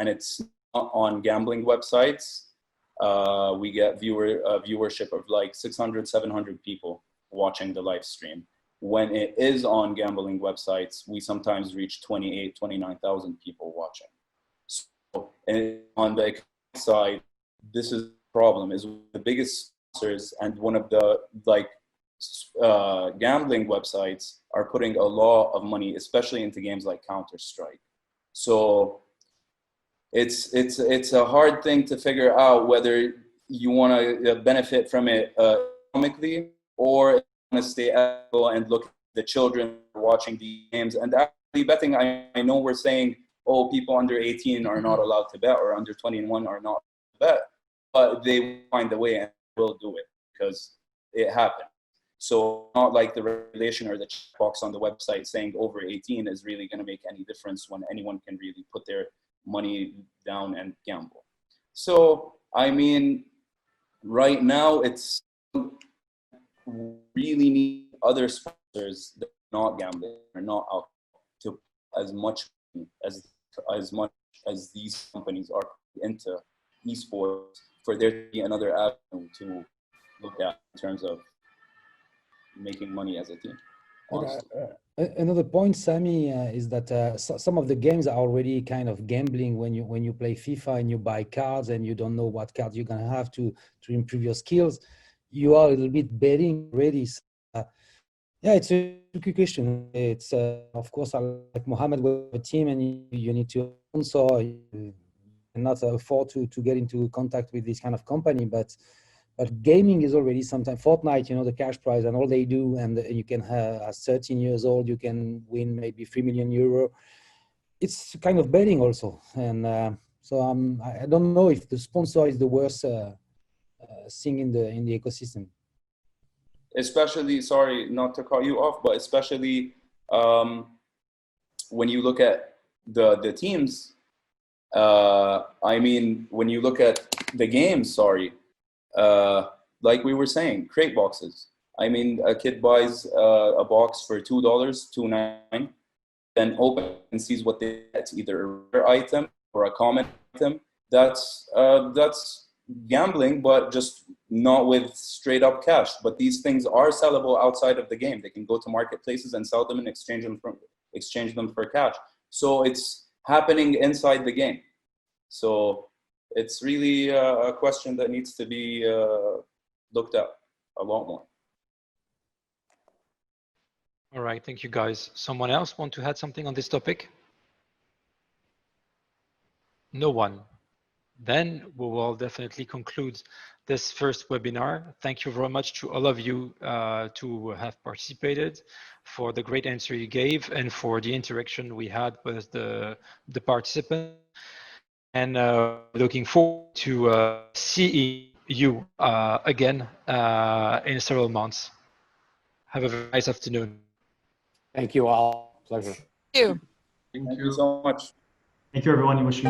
it's not on gambling websites, we get viewership of like 600, 700 people watching the live stream. When it is on gambling websites, we sometimes reach 28, 29,000 people watching. So on the side, this is the problem, is the biggest sponsors and one of the gambling websites are putting a lot of money, especially into games like Counter-Strike. So it's a hard thing to figure out whether you want to benefit from it economically, or want to stay ethical and look at the children watching these games. And actually betting, I know we're saying, oh, people under 18 are not allowed to bet, or under 21 are not allowed to bet, but they will find a way and will do it because it happened. So not like the regulation or the checkbox on the website saying over 18 is really going to make any difference when anyone can really put their money down and gamble. So, I mean, right now it's really need other sponsors that are not gambling or not out to as much as these companies are into esports for there to be another avenue to look at in terms of making money as a team. Another point, Sammy, is that some of the games are already kind of gambling when you play FIFA and you buy cards and you don't know what cards you're gonna have to improve your skills. You are a little bit betting already. So, yeah, it's a tricky question. It's of course, like Mohammed, with a team and you need to sponsor. You cannot afford to get into contact with this kind of company, but gaming is already sometimes Fortnite, the cash prize and all they do, and you can have at 13 years old, you can win maybe 3 million euro. It's kind of betting also. And so I don't know if the sponsor is the worst thing in the ecosystem. Especially, sorry, not to cut you off, but especially when you look at the teams, I mean, when you look at the games, like we were saying, crate boxes. I mean, a kid buys a box for $2, $2.99, then opens and sees what they get, either a rare item or a common item. That's gambling, but just not with straight up cash. But these things are sellable outside of the game. They can go to marketplaces and sell them and exchange them for cash. So it's happening inside the game. So it's really a question that needs to be looked at a lot more. All right, thank you guys. Someone else want to add something on this topic? No one. Then we will definitely conclude this first webinar. Thank you very much to all of you to have participated, for the great answer you gave, and for the interaction we had with the participants. And looking forward to seeing you again in several months. Have a very nice afternoon. Thank you all. Pleasure. Thank you. Thank you so much. Thank you, everyone. We wish you